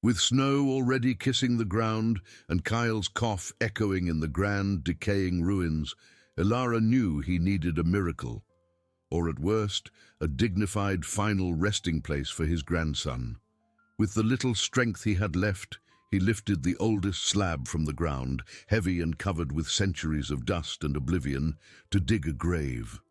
With snow already kissing the ground and Kyle's cough echoing in the grand, decaying ruins, Ilara knew he needed a miracle, or at worst, a dignified final resting place for his grandson. With the little strength he had left, he lifted the oldest slab from the ground, heavy and covered with centuries of dust and oblivion, to dig a grave.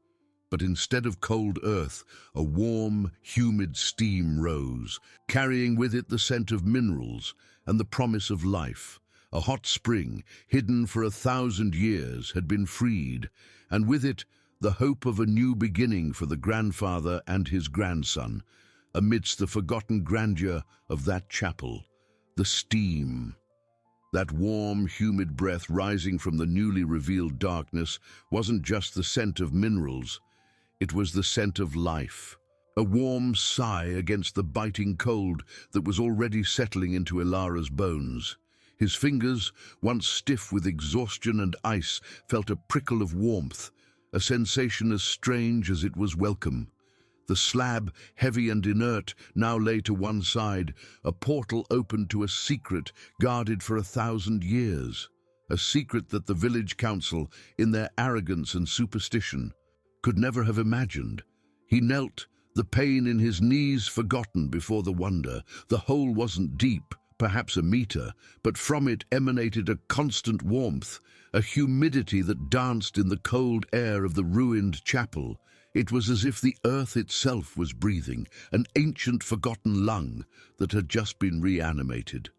But instead of cold earth, a warm, humid steam rose, carrying with it the scent of minerals and the promise of life. A hot spring, hidden for 1,000 years, had been freed, and with it the hope of a new beginning for the grandfather and his grandson. Amidst the forgotten grandeur of that chapel, the steam, that warm, humid breath rising from the newly revealed darkness, wasn't just the scent of minerals. It was the scent of life, a warm sigh against the biting cold that was already settling into Ilara's bones. His fingers, once stiff with exhaustion and ice, felt a prickle of warmth, a sensation as strange as it was welcome. The slab, heavy and inert, now lay to one side, a portal opened to a secret guarded for 1,000 years, a secret that the village council, in their arrogance and superstition, could never have imagined. He knelt, the pain in his knees forgotten before the wonder. The hole wasn't deep, perhaps a meter, but from it emanated a constant warmth, a humidity that danced in the cold air of the ruined chapel. It was as if the earth itself was breathing, an ancient forgotten lung that had just been reanimated.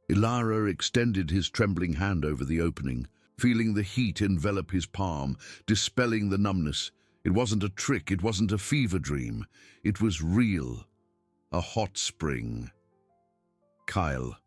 Ilara extended his trembling hand over the opening, feeling the heat envelop his palm, dispelling the numbness. It wasn't a trick, it wasn't a fever dream. It was real. A hot spring. Kyle.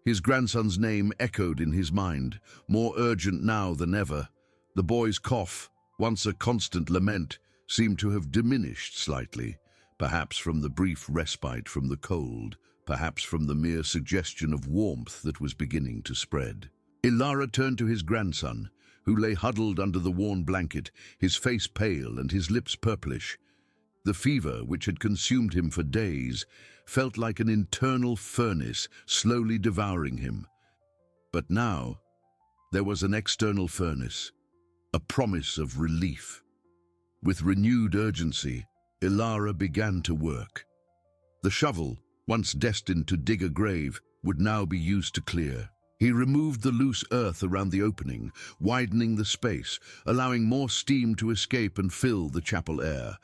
His grandson's name echoed in his mind, more urgent now than ever. The boy's cough, once a constant lament, seemed to have diminished slightly, perhaps from the brief respite from the cold, perhaps from the mere suggestion of warmth that was beginning to spread. Ilara turned to his grandson, who lay huddled under the worn blanket, his face pale and his lips purplish. The fever, which had consumed him for days, felt like an internal furnace slowly devouring him. But now, there was an external furnace, a promise of relief. With renewed urgency, Ilara began to work. The shovel, once destined to dig a grave, would now be used to clear. He removed the loose earth around the opening, widening the space, allowing more steam to escape and fill the chapel air.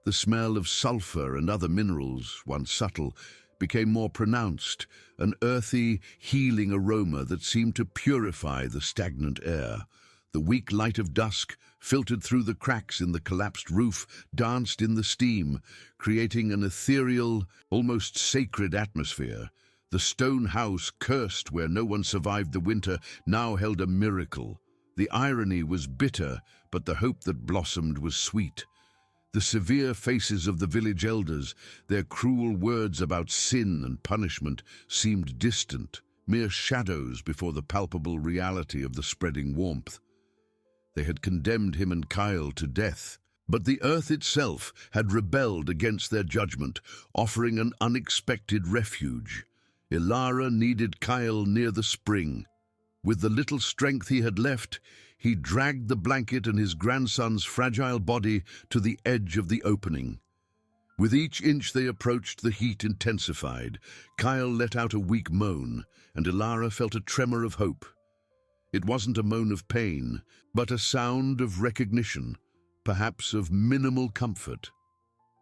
The smell of sulfur and other minerals, once subtle, became more pronounced, an earthy, healing aroma that seemed to purify the stagnant air. The weak light of dusk, filtered through the cracks in the collapsed roof, danced in the steam, creating an ethereal, almost sacred atmosphere. The stone house, cursed where no one survived the winter, now held a miracle. The irony was bitter, but the hope that blossomed was sweet. The severe faces of the village elders, their cruel words about sin and punishment, seemed distant, mere shadows before the palpable reality of the spreading warmth. They had condemned him and Kyle to death, but the earth itself had rebelled against their judgment, offering an unexpected refuge. Ilara needed Kyle near the spring. With the little strength he had left, he dragged the blanket and his grandson's fragile body to the edge of the opening. With each inch they approached, the heat intensified. Kyle let out a weak moan, and Ilara felt a tremor of hope. It wasn't a moan of pain, but a sound of recognition, perhaps of minimal comfort.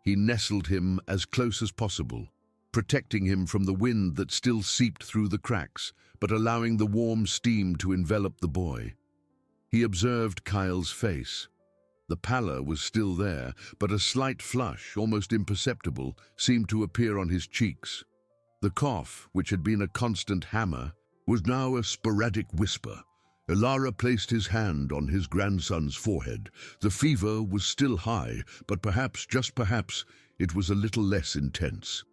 He nestled him as close as possible, protecting him from the wind that still seeped through the cracks, but allowing the warm steam to envelop the boy. He observed Kyle's face. The pallor was still there, but a slight flush, almost imperceptible, seemed to appear on his cheeks. The cough, which had been a constant hammer, was now a sporadic whisper. Ilara placed his hand on his grandson's forehead. The fever was still high, but perhaps, just perhaps, it was a little less intense.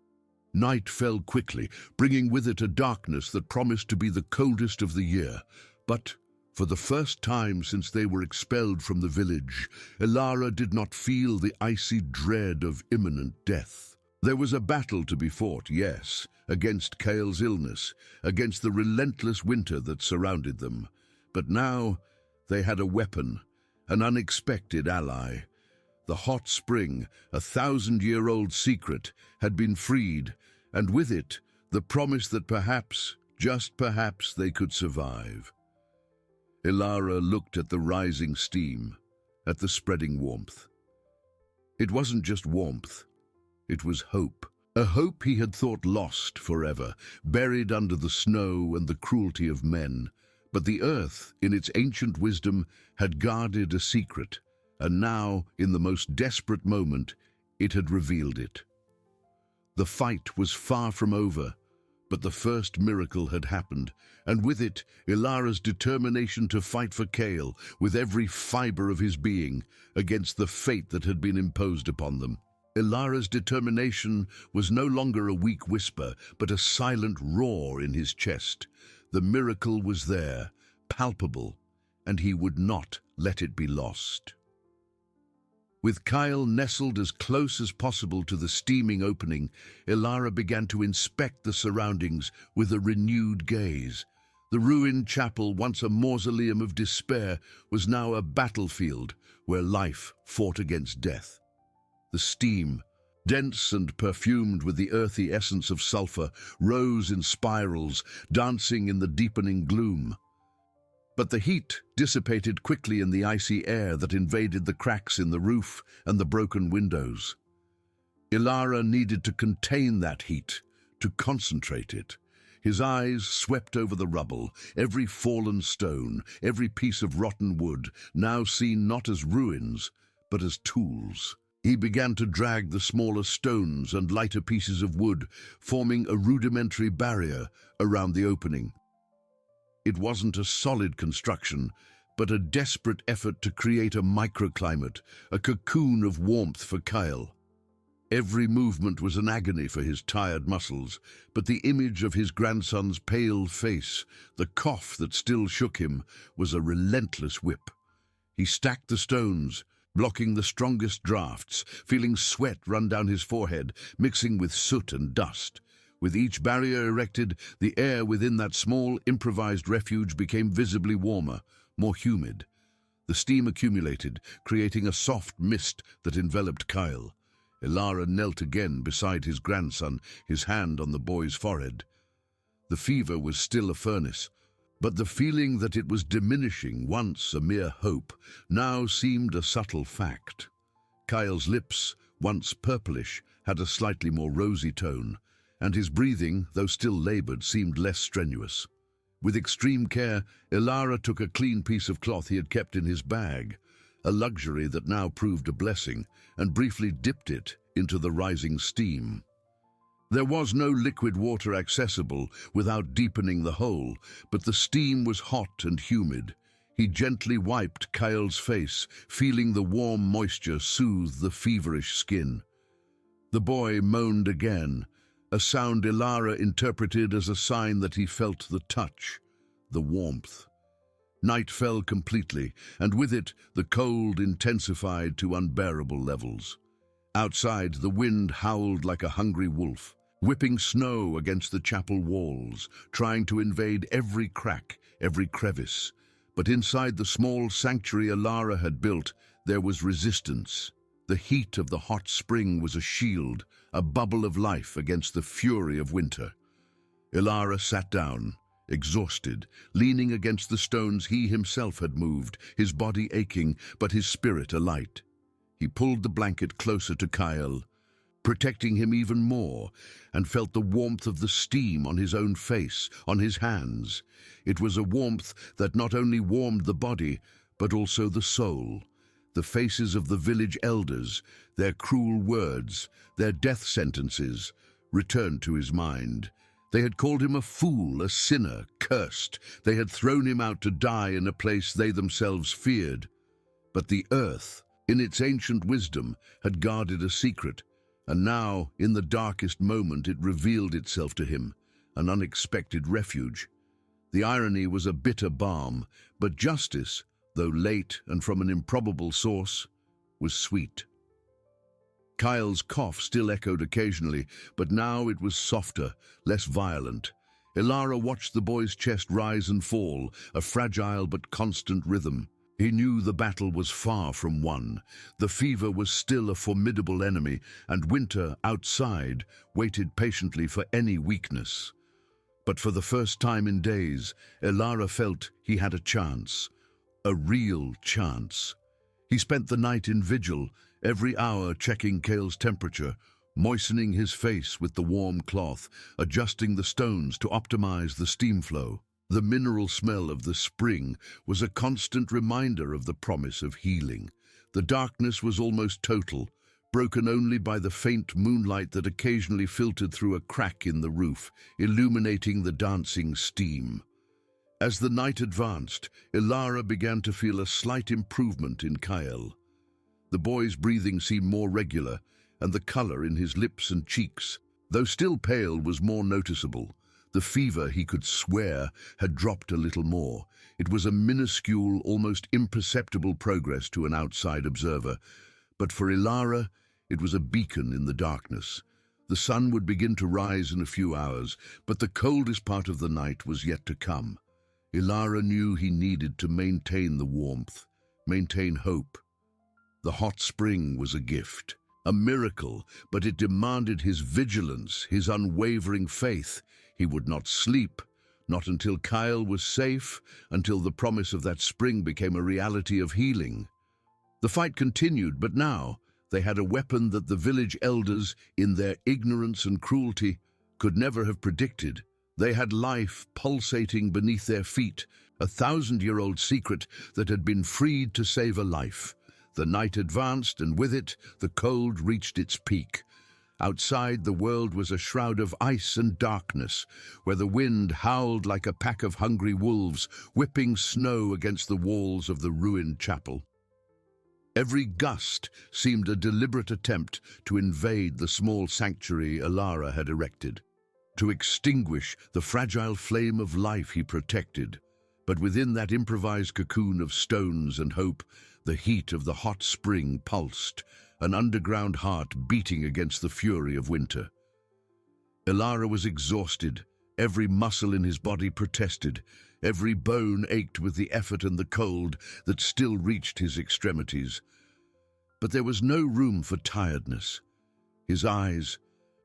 Night fell quickly, bringing with it a darkness that promised to be the coldest of the year. But, for the first time since they were expelled from the village, Ilara did not feel the icy dread of imminent death. There was a battle to be fought, yes, against Kale's illness, against the relentless winter that surrounded them. But now they had a weapon, an unexpected ally. The hot spring, a 1,000-year-old secret, had been freed, and with it, the promise that perhaps, just perhaps, they could survive. Ilara looked at the rising steam, at the spreading warmth. It wasn't just warmth, it was hope. A hope he had thought lost forever, buried under the snow and the cruelty of men. But the earth, in its ancient wisdom, had guarded a secret, and now, in the most desperate moment, it had revealed it. The fight was far from over, but the first miracle had happened, and with it, Ilara's determination to fight for Kale, with every fiber of his being, against the fate that had been imposed upon them. Ilara's determination was no longer a weak whisper, but a silent roar in his chest. The miracle was there, palpable, and he would not let it be lost. With Kyle nestled as close as possible to the steaming opening, Ilara began to inspect the surroundings with a renewed gaze. The ruined chapel, once a mausoleum of despair, was now a battlefield where life fought against death. The steam, dense and perfumed with the earthy essence of sulfur, rose in spirals, dancing in the deepening gloom. But the heat dissipated quickly in the icy air that invaded the cracks in the roof and the broken windows. Ilara needed to contain that heat, to concentrate it. His eyes swept over the rubble, every fallen stone, every piece of rotten wood, now seen not as ruins, but as tools. He began to drag the smaller stones and lighter pieces of wood, forming a rudimentary barrier around the opening. It wasn't a solid construction, but a desperate effort to create a microclimate, a cocoon of warmth for Kyle. Every movement was an agony for his tired muscles, but the image of his grandson's pale face, the cough that still shook him, was a relentless whip. He stacked the stones, blocking the strongest drafts, feeling sweat run down his forehead, mixing with soot and dust. With each barrier erected, the air within that small, improvised refuge became visibly warmer, more humid. The steam accumulated, creating a soft mist that enveloped Kyle. Ilara knelt again beside his grandson, his hand on the boy's forehead. The fever was still a furnace, but the feeling that it was diminishing, once a mere hope, now seemed a subtle fact. Kyle's lips, once purplish, had a slightly more rosy tone, and his breathing, though still labored, seemed less strenuous. With extreme care, Ilara took a clean piece of cloth he had kept in his bag, a luxury that now proved a blessing, and briefly dipped it into the rising steam. There was no liquid water accessible without deepening the hole, but the steam was hot and humid. He gently wiped Kyle's face, feeling the warm moisture soothe the feverish skin. The boy moaned again, a sound Ilara interpreted as a sign that he felt the touch, the warmth. Night fell completely, and with it the cold intensified to unbearable levels. Outside, the wind howled like a hungry wolf, whipping snow against the chapel walls, trying to invade every crack, every crevice. But inside the small sanctuary Ilara had built, there was resistance. The heat of the hot spring was a shield, a bubble of life against the fury of winter. Ilara sat down, exhausted, leaning against the stones he himself had moved, his body aching, but his spirit alight. He pulled the blanket closer to Kyle, protecting him even more, and felt the warmth of the steam on his own face, on his hands. It was a warmth that not only warmed the body, but also the soul. The faces of the village elders, their cruel words, their death sentences, returned to his mind. They had called him a fool, a sinner, cursed. They had thrown him out to die in a place they themselves feared. But the earth, in its ancient wisdom, had guarded a secret, and now, in the darkest moment, it revealed itself to him, an unexpected refuge. The irony was a bitter balm, but justice, though late and from an improbable source, was sweet. Kyle's cough still echoed occasionally, but now it was softer, less violent. Ilara watched the boy's chest rise and fall, a fragile but constant rhythm. He knew the battle was far from won. The fever was still a formidable enemy, and winter, outside, waited patiently for any weakness. But for the first time in days, Ilara felt he had a chance. A real chance. He spent the night in vigil, every hour checking Kale's temperature, moistening his face with the warm cloth, adjusting the stones to optimize the steam flow. The mineral smell of the spring was a constant reminder of the promise of healing. The darkness was almost total, broken only by the faint moonlight that occasionally filtered through a crack in the roof, illuminating the dancing steam. As the night advanced, Ilara began to feel a slight improvement in Kyle. The boy's breathing seemed more regular, and the color in his lips and cheeks, though still pale, was more noticeable. The fever, he could swear, had dropped a little more. It was a minuscule, almost imperceptible progress to an outside observer, but for Ilara, it was a beacon in the darkness. The sun would begin to rise in a few hours, but the coldest part of the night was yet to come. Ilara knew he needed to maintain the warmth, maintain hope. The hot spring was a gift, a miracle, but it demanded his vigilance, his unwavering faith. He would not sleep, not until Kyle was safe, until the promise of that spring became a reality of healing. The fight continued, but now they had a weapon that the village elders, in their ignorance and cruelty, could never have predicted. They had life pulsating beneath their feet, a 1,000-year-old secret that had been freed to save a life. The night advanced, and with it, the cold reached its peak. Outside, the world was a shroud of ice and darkness, where the wind howled like a pack of hungry wolves, whipping snow against the walls of the ruined chapel. Every gust seemed a deliberate attempt to invade the small sanctuary Ilara had erected, to extinguish the fragile flame of life he protected. But within that improvised cocoon of stones and hope, the heat of the hot spring pulsed, an underground heart beating against the fury of winter. Ilara was exhausted. Every muscle in his body protested. Every bone ached with the effort and the cold that still reached his extremities. But there was no room for tiredness. His eyes,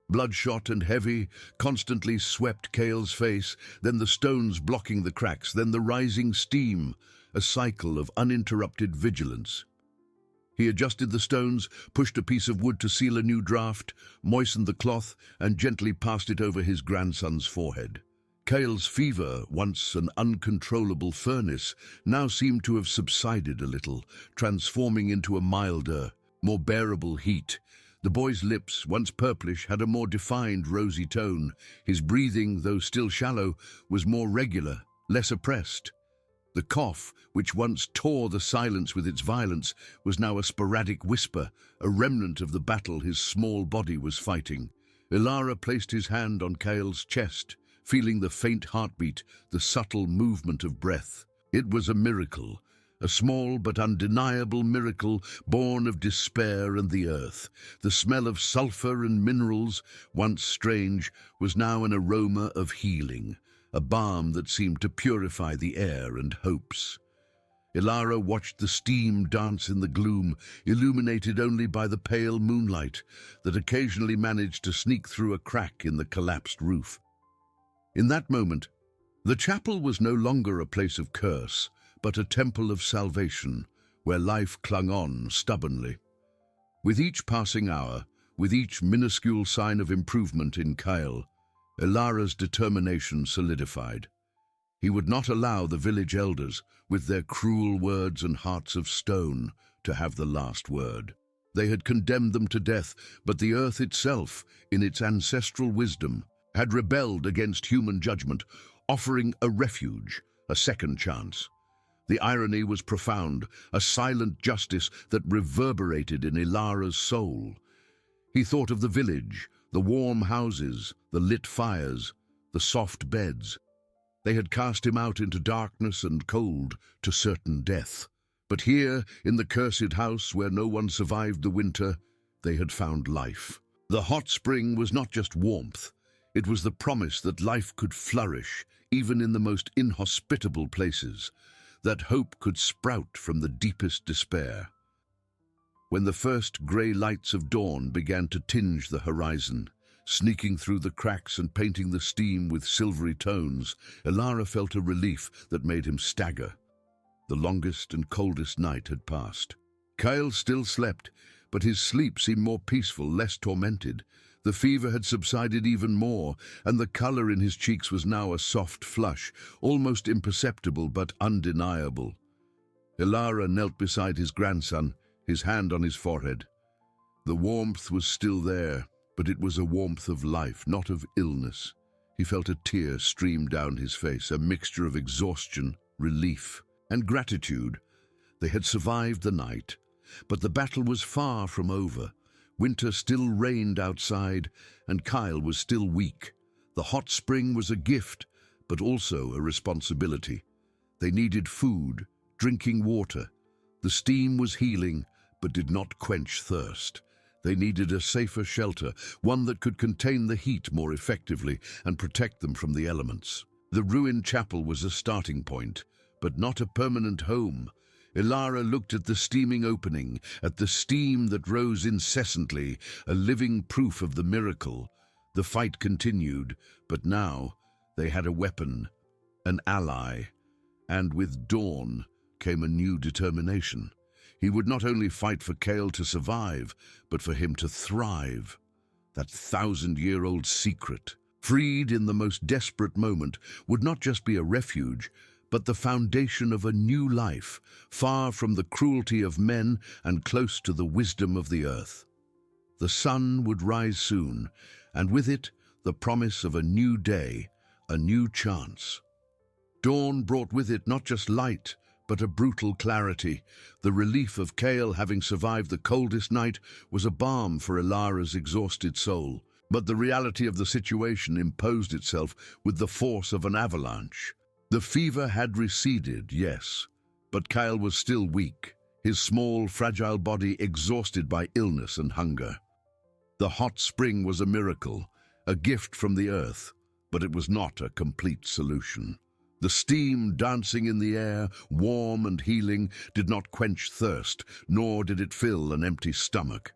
bloodshot and heavy, constantly swept Kale's face, then the stones blocking the cracks, then the rising steam, a cycle of uninterrupted vigilance. He adjusted the stones, pushed a piece of wood to seal a new draft, moistened the cloth, and gently passed it over his grandson's forehead. Kale's fever, once an uncontrollable furnace, now seemed to have subsided a little, transforming into a milder, more bearable heat. The boy's lips, once purplish, had a more defined rosy tone. His breathing, though still shallow, was more regular, less oppressed. The cough, which once tore the silence with its violence, was now a sporadic whisper, a remnant of the battle his small body was fighting. Ilara placed his hand on Kale's chest, feeling the faint heartbeat, the subtle movement of breath. It was a miracle, a small but undeniable miracle born of despair and the earth. The smell of sulfur and minerals, once strange, was now an aroma of healing, a balm that seemed to purify the air and hopes. Ilara watched the steam dance in the gloom, illuminated only by the pale moonlight that occasionally managed to sneak through a crack in the collapsed roof. In that moment, the chapel was no longer a place of curse, but a temple of salvation, where life clung on stubbornly. With each passing hour, with each minuscule sign of improvement in Kyle, Ilara's determination solidified. He would not allow the village elders, with their cruel words and hearts of stone, to have the last word. They had condemned them to death, but the earth itself, in its ancestral wisdom, had rebelled against human judgment, offering a refuge, a second chance. The irony was profound, a silent justice that reverberated in Ilara's soul. He thought of the village, the warm houses, the lit fires, the soft beds. They had cast him out into darkness and cold, to certain death. But here, in the cursed house where no one survived the winter, they had found life. The hot spring was not just warmth, it was the promise that life could flourish even in the most inhospitable places, that hope could sprout from the deepest despair. When the first grey lights of dawn began to tinge the horizon, sneaking through the cracks and painting the steam with silvery tones, Elara felt a relief that made him stagger. The longest and coldest night had passed. Kyle still slept, but his sleep seemed more peaceful, less tormented. The fever had subsided even more, and the color in his cheeks was now a soft flush, almost imperceptible but undeniable. Elara knelt beside his grandson, his hand on his forehead. The warmth was still there, but it was a warmth of life, not of illness. He felt a tear stream down his face, a mixture of exhaustion, relief, and gratitude. They had survived the night, but the battle was far from over. Winter still reigned outside, and Kyle was still weak. The hot spring was a gift, but also a responsibility. They needed food, drinking water. The steam was healing, but did not quench thirst. They needed a safer shelter, one that could contain the heat more effectively and protect them from the elements. The ruined chapel was a starting point, but not a permanent home. Elara looked at the steaming opening, at the steam that rose incessantly, a living proof of the miracle. The fight continued, but now they had a weapon, an ally, and with dawn came a new determination. He would not only fight for Kale to survive, but for him to thrive. That 1,000-year-old secret, freed in the most desperate moment, would not just be a refuge, but the foundation of a new life, far from the cruelty of men and close to the wisdom of the earth. The sun would rise soon, and with it, the promise of a new day, a new chance. Dawn brought with it not just light, but a brutal clarity. The relief of Kale having survived the coldest night was a balm for Elara's exhausted soul. But the reality of the situation imposed itself with the force of an avalanche. The fever had receded, yes, but Kyle was still weak, his small, fragile body exhausted by illness and hunger. The hot spring was a miracle, a gift from the earth, but it was not a complete solution. The steam dancing in the air, warm and healing, did not quench thirst, nor did it fill an empty stomach.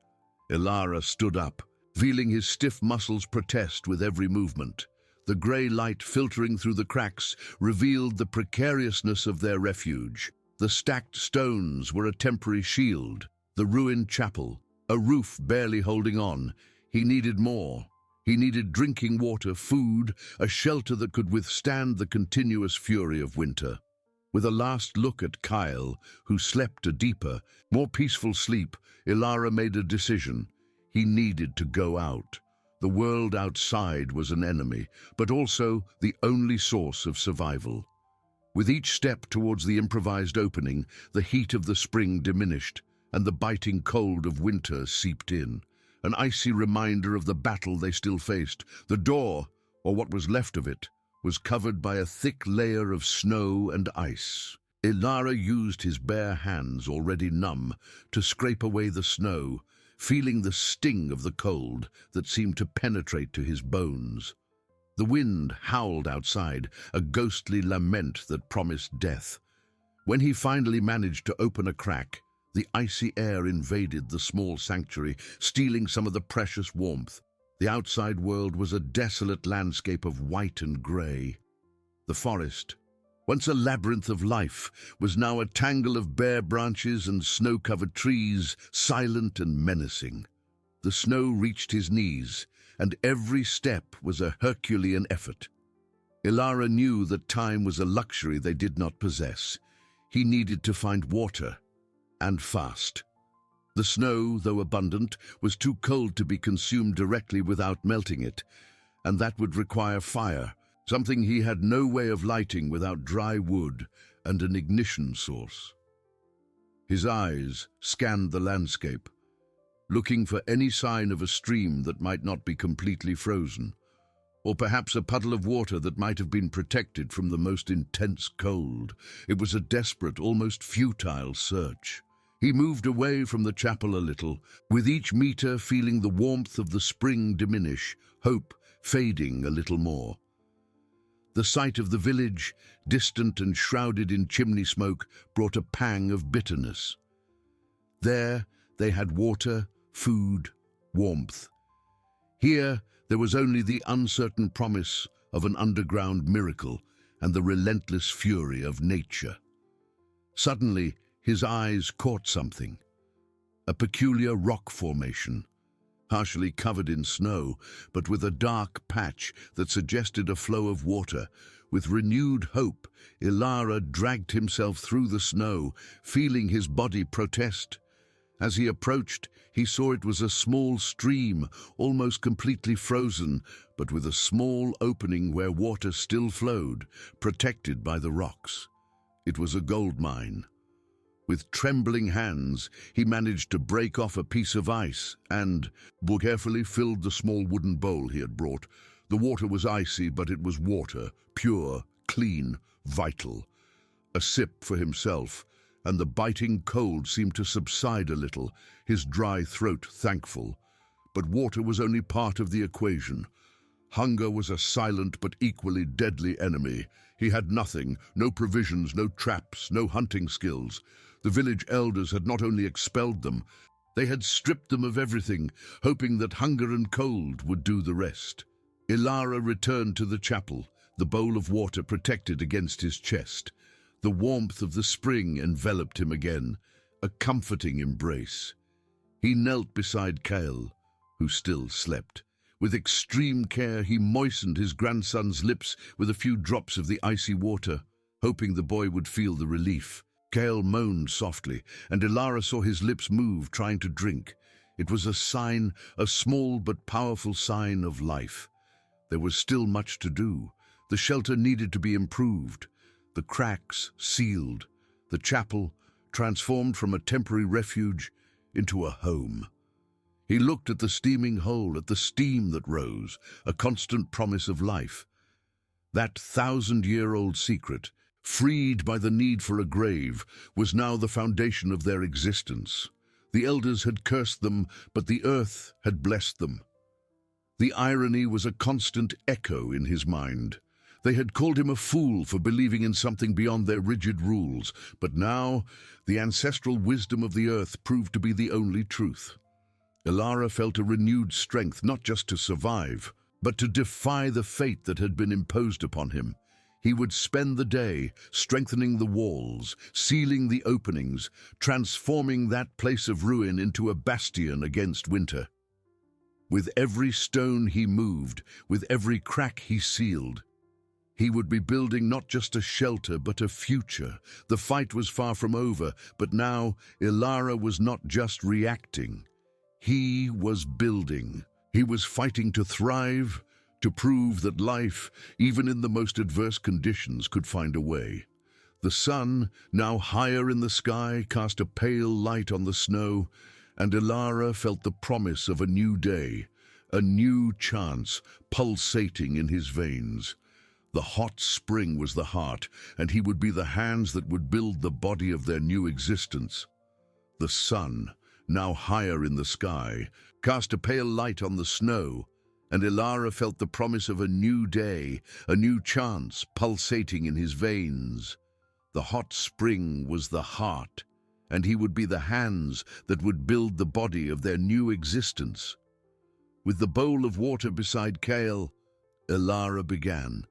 Elara stood up, feeling his stiff muscles protest with every movement. The grey light filtering through the cracks revealed the precariousness of their refuge. The stacked stones were a temporary shield, the ruined chapel, a roof barely holding on. He needed more. He needed drinking water, food, a shelter that could withstand the continuous fury of winter. With a last look at Kyle, who slept a deeper, more peaceful sleep, Elara made a decision. He needed to go out. The world outside was an enemy, but also the only source of survival. With each step towards the improvised opening, the heat of the spring diminished, and the biting cold of winter seeped in. An icy reminder of the battle they still faced. The door, or what was left of it, was covered by a thick layer of snow and ice. Elara used his bare hands, already numb, to scrape away the snow, feeling the sting of the cold that seemed to penetrate to his bones. The wind howled outside, a ghostly lament that promised death. When he finally managed to open a crack, the icy air invaded the small sanctuary, stealing some of the precious warmth. The outside world was a desolate landscape of white and grey. The forest, once a labyrinth of life, was now a tangle of bare branches and snow-covered trees, silent and menacing. The snow reached his knees, and every step was a Herculean effort. Elara knew that time was a luxury they did not possess. He needed to find water, and fast. The snow, though abundant, was too cold to be consumed directly without melting it, and that would require fire, something he had no way of lighting without dry wood and an ignition source. His eyes scanned the landscape, looking for any sign of a stream that might not be completely frozen, or perhaps a puddle of water that might have been protected from the most intense cold. It was a desperate, almost futile search. He moved away from the chapel a little, with each meter feeling the warmth of the spring diminish, hope fading a little more. The sight of the village, distant and shrouded in chimney smoke, brought a pang of bitterness. There they had water, food, warmth. Here there was only the uncertain promise of an underground miracle and the relentless fury of nature. Suddenly, his eyes caught something. A peculiar rock formation, partially covered in snow, but with a dark patch that suggested a flow of water. With renewed hope, Ilara dragged himself through the snow, feeling his body protest. As he approached, he saw it was a small stream, almost completely frozen, but with a small opening where water still flowed, protected by the rocks. It was a gold mine. With trembling hands, he managed to break off a piece of ice and carefully filled the small wooden bowl he had brought. The water was icy, but it was water, pure, clean, vital. A sip for himself, and the biting cold seemed to subside a little, his dry throat thankful. But water was only part of the equation. Hunger was a silent but equally deadly enemy. He had nothing, no provisions, no traps, no hunting skills. The village elders had not only expelled them, they had stripped them of everything, hoping that hunger and cold would do the rest. Ilara returned to the chapel, the bowl of water protected against his chest. The warmth of the spring enveloped him again, a comforting embrace. He knelt beside Kale, who still slept. With extreme care, he moistened his grandson's lips with a few drops of the icy water, hoping the boy would feel the relief. Kale moaned softly, and Ilara saw his lips move, trying to drink. It was a sign, a small but powerful sign of life. There was still much to do. The shelter needed to be improved. The cracks sealed. The chapel transformed from a temporary refuge into a home. He looked at the steaming hole, at the steam that rose, a constant promise of life. That 1,000-year-old secret, freed by the need for a grave, was now the foundation of their existence. The elders had cursed them, but the earth had blessed them. The irony was a constant echo in his mind. They had called him a fool for believing in something beyond their rigid rules, but now the ancestral wisdom of the earth proved to be the only truth. Ilara felt a renewed strength not just to survive, but to defy the fate that had been imposed upon him. He would spend the day strengthening the walls, sealing the openings, transforming that place of ruin into a bastion against winter. With every stone he moved, with every crack he sealed, he would be building not just a shelter, but a future. The fight was far from over, but now Ilara was not just reacting. He was building. He was fighting to thrive, to prove that life, even in the most adverse conditions, could find a way. The sun, now higher in the sky, cast a pale light on the snow, and Ilara felt the promise of a new day, a new chance pulsating in his veins. The hot spring was the heart, and he would be the hands that would build the body of their new existence. The sun, now higher in the sky, cast a pale light on the snow, and Ilara felt the promise of a new day, a new chance pulsating in his veins. The hot spring was the heart, and he would be the hands that would build the body of their new existence. With the bowl of water beside Kale, Ilara began.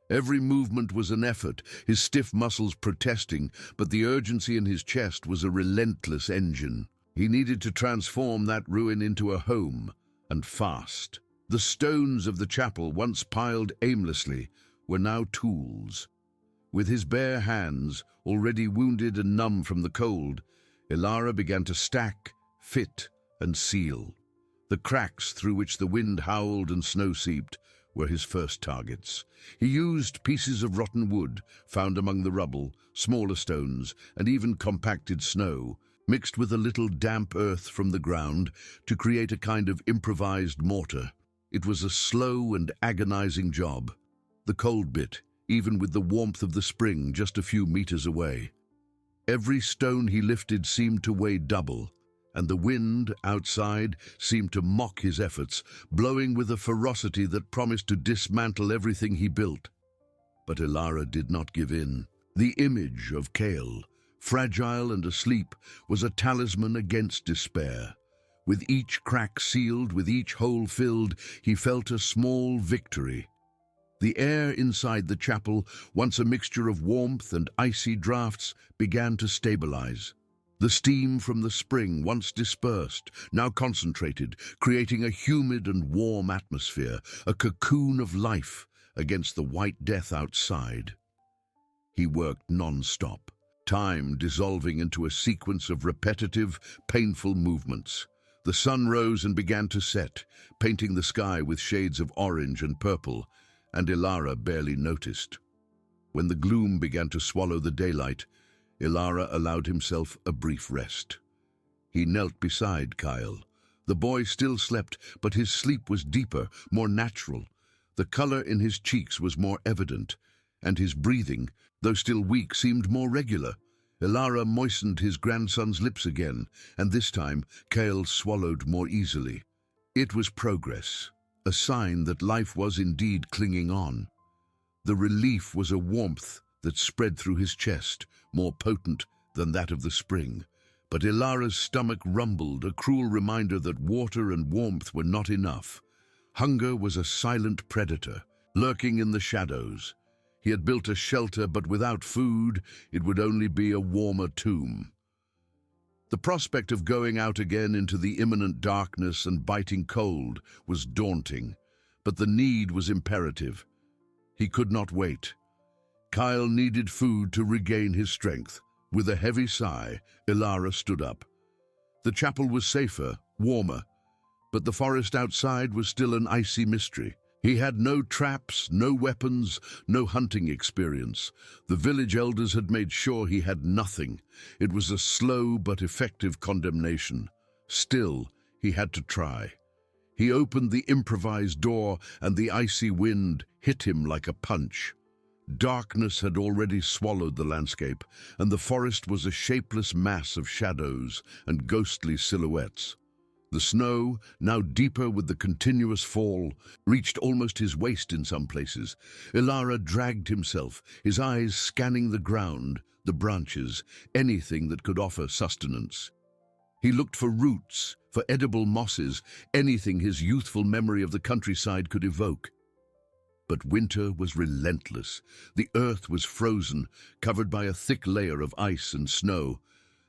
Every movement was an effort, his stiff muscles protesting, but the urgency in his chest was a relentless engine. He needed to transform that ruin into a home, and fast. The stones of the chapel, once piled aimlessly, were now tools. With his bare hands, already wounded and numb from the cold, Ilara began to stack, fit, and seal. The cracks through which the wind howled and snow seeped were his first targets. He used pieces of rotten wood found among the rubble, smaller stones, and even compacted snow, mixed with a little damp earth from the ground to create a kind of improvised mortar. It was a slow and agonizing job. The cold bit, even with the warmth of the spring just a few meters away. Every stone he lifted seemed to weigh double, and the wind outside seemed to mock his efforts, blowing with a ferocity that promised to dismantle everything he built. But Ilara did not give in. The image of Kale, fragile and asleep, was a talisman against despair. With each crack sealed, with each hole filled, he felt a small victory. The air inside the chapel, once a mixture of warmth and icy drafts, began to stabilize. The steam from the spring, once dispersed, now concentrated, creating a humid and warm atmosphere, a cocoon of life against the white death outside. He worked non-stop, time dissolving into a sequence of repetitive, painful movements. The sun rose and began to set, painting the sky with shades of orange and purple, and Ilara barely noticed. When the gloom began to swallow the daylight, Ilara allowed himself a brief rest. He knelt beside Kyle. The boy still slept, but his sleep was deeper, more natural. The color in his cheeks was more evident, and his breathing, though still weak, seemed more regular. Ilara moistened his grandson's lips again, and this time Kale swallowed more easily. It was progress, a sign that life was indeed clinging on. The relief was a warmth that spread through his chest, more potent than that of the spring. But Ilara's stomach rumbled, a cruel reminder that water and warmth were not enough. Hunger was a silent predator, lurking in the shadows. He had built a shelter, but without food, it would only be a warmer tomb. The prospect of going out again into the imminent darkness and biting cold was daunting, but the need was imperative. He could not wait. Kyle needed food to regain his strength. With a heavy sigh, Ilara stood up. The chapel was safer, warmer, but the forest outside was still an icy mystery. He had no traps, no weapons, no hunting experience. The village elders had made sure he had nothing. It was a slow but effective condemnation. Still, he had to try. He opened the improvised door, and the icy wind hit him like a punch. Darkness had already swallowed the landscape, and the forest was a shapeless mass of shadows and ghostly silhouettes. The snow, now deeper with the continuous fall, reached almost his waist in some places. Ilara dragged himself, his eyes scanning the ground, the branches, anything that could offer sustenance. He looked for roots, for edible mosses, anything his youthful memory of the countryside could evoke. But winter was relentless. The earth was frozen, covered by a thick layer of ice and snow.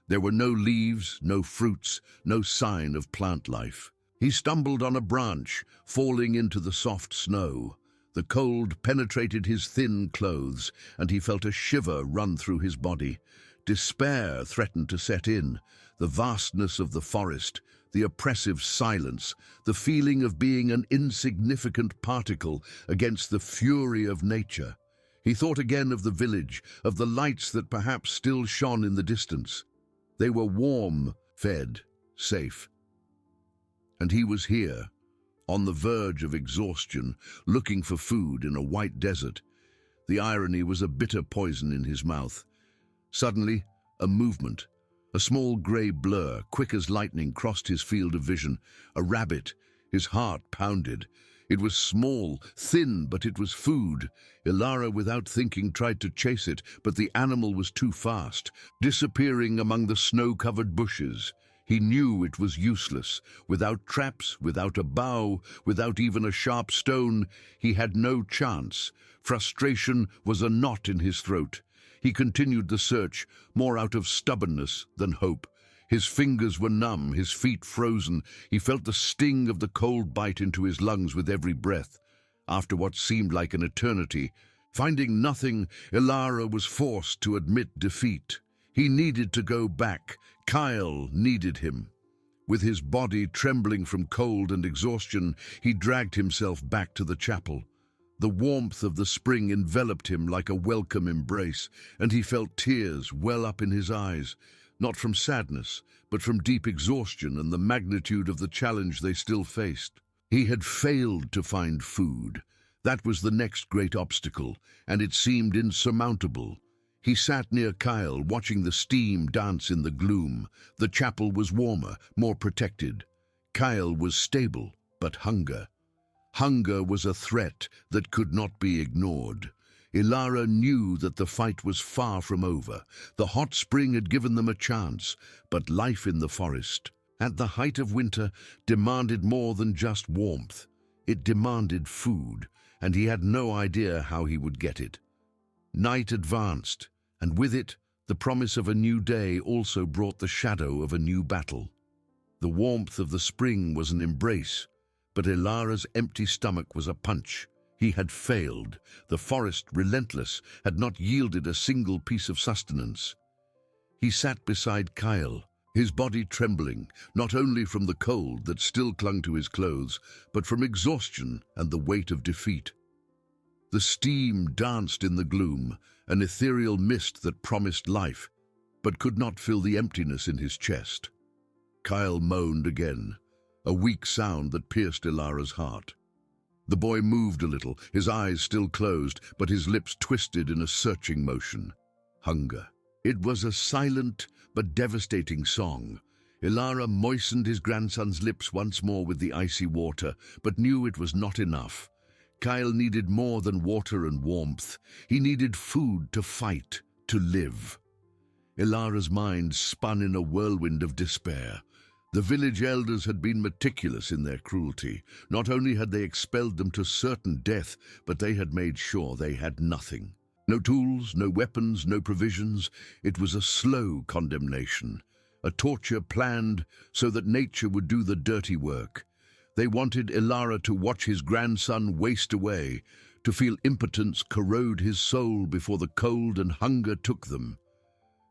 There were no leaves, no fruits, no sign of plant life. He stumbled on a branch, falling into the soft snow. The cold penetrated his thin clothes, and he felt a shiver run through his body. Despair threatened to set in. The vastness of the forest, the oppressive silence, the feeling of being an insignificant particle against the fury of nature. He thought again of the village, of the lights that perhaps still shone in the distance. They were warm, fed, safe. And he was here, on the verge of exhaustion, looking for food in a white desert. The irony was a bitter poison in his mouth. Suddenly, a movement. A small grey blur, quick as lightning, crossed his field of vision. A rabbit. His heart pounded. It was small, thin, but it was food. Ilara, without thinking, tried to chase it, but the animal was too fast, disappearing among the snow-covered bushes. He knew it was useless. Without traps, without a bough, without even a sharp stone, he had no chance. Frustration was a knot in his throat. He continued the search, more out of stubbornness than hope. His fingers were numb, his feet frozen. He felt the sting of the cold bite into his lungs with every breath. After what seemed like an eternity, finding nothing, Ilara was forced to admit defeat. He needed to go back. Kyle needed him. With his body trembling from cold and exhaustion, he dragged himself back to the chapel. The warmth of the spring enveloped him like a welcome embrace, and he felt tears well up in his eyes. Not from sadness, but from deep exhaustion and the magnitude of the challenge they still faced. He had failed to find food. That was the next great obstacle, and it seemed insurmountable. He sat near Kyle, watching the steam dance in the gloom. The chapel was warmer, more protected. Kyle was stable, but hunger. Hunger was a threat that could not be ignored. Ilara knew that the fight was far from over. The hot spring had given them a chance, but life in the forest, at the height of winter, demanded more than just warmth. It demanded food, and he had no idea how he would get it. Night advanced, and with it, the promise of a new day also brought the shadow of a new battle. The warmth of the spring was an embrace, but Ilara's empty stomach was a punch. He had failed. The forest, relentless, had not yielded a single piece of sustenance. He sat beside Kyle, his body trembling, not only from the cold that still clung to his clothes, but from exhaustion and the weight of defeat. The steam danced in the gloom, an ethereal mist that promised life, but could not fill the emptiness in his chest. Kyle moaned again, a weak sound that pierced Ilara's heart. The boy moved a little, his eyes still closed, but his lips twisted in a searching motion. Hunger. It was a silent but devastating song. Ilara moistened his grandson's lips once more with the icy water, but knew it was not enough. Kyle needed more than water and warmth. He needed food to fight, to live. Ilara's mind spun in a whirlwind of despair. The village elders had been meticulous in their cruelty. Not only had they expelled them to certain death, but they had made sure they had nothing. No tools, no weapons, no provisions. It was a slow condemnation, a torture planned so that nature would do the dirty work. They wanted Ilara to watch his grandson waste away, to feel impotence corrode his soul before the cold and hunger took them.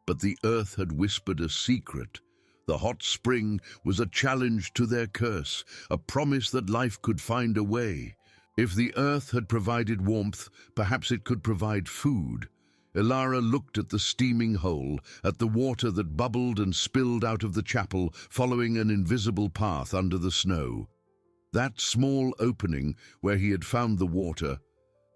But the earth had whispered a secret. The hot spring was a challenge to their curse, a promise that life could find a way. If the earth had provided warmth, perhaps it could provide food. Ilara looked at the steaming hole, at the water that bubbled and spilled out of the chapel, following an invisible path under the snow. That small opening where he had found the water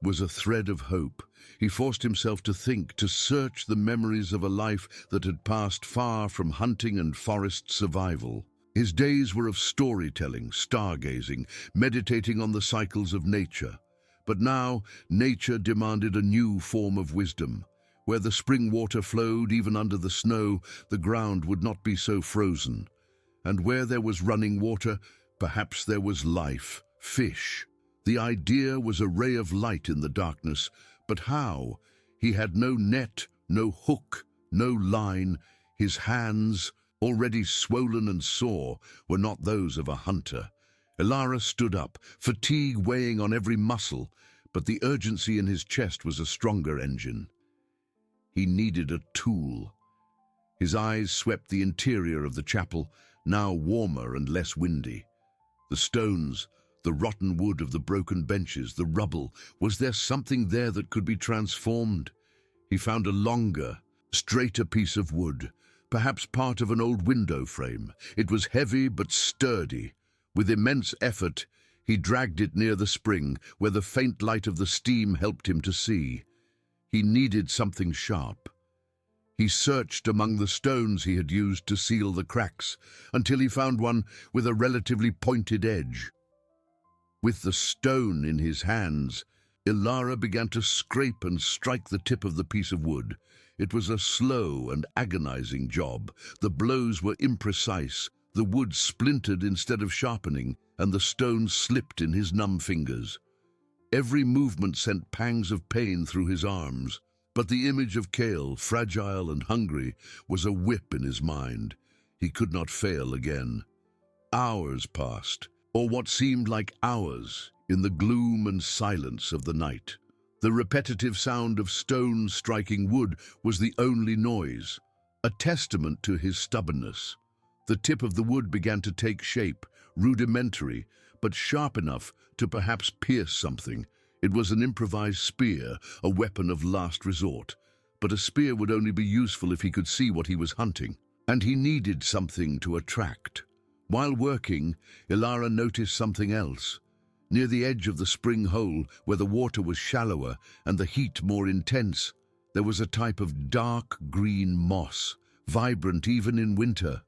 was a thread of hope. He forced himself to think, to search the memories of a life that had passed far from hunting and forest survival. His days were of storytelling, stargazing, meditating on the cycles of nature. But now, nature demanded a new form of wisdom. Where the spring water flowed, even under the snow, the ground would not be so frozen. And where there was running water, perhaps there was life, fish. The idea was a ray of light in the darkness, but how? He had no net, no hook, no line. His hands, already swollen and sore, were not those of a hunter. Ilara stood up, fatigue weighing on every muscle, but the urgency in his chest was a stronger engine. He needed a tool. His eyes swept the interior of the chapel, now warmer and less windy. The stones, the rotten wood of the broken benches, the rubble. Was there something there that could be transformed? He found a longer, straighter piece of wood, perhaps part of an old window frame. It was heavy but sturdy. With immense effort, he dragged it near the spring, where the faint light of the steam helped him to see. He needed something sharp. He searched among the stones he had used to seal the cracks, until he found one with a relatively pointed edge. With the stone in his hands, Ilara began to scrape and strike the tip of the piece of wood. It was a slow and agonizing job. The blows were imprecise. The wood splintered instead of sharpening, and the stone slipped in his numb fingers. Every movement sent pangs of pain through his arms, but the image of Kale, fragile and hungry, was a whip in his mind. He could not fail again. Hours passed, or what seemed like hours, in the gloom and silence of the night. The repetitive sound of stone striking wood was the only noise, a testament to his stubbornness. The tip of the wood began to take shape, rudimentary, but sharp enough to perhaps pierce something. It was an improvised spear, a weapon of last resort. But a spear would only be useful if he could see what he was hunting, and he needed something to attract. While working, Ilara noticed something else. Near the edge of the spring hole, where the water was shallower and the heat more intense, There was a type of dark green moss, vibrant even in winter.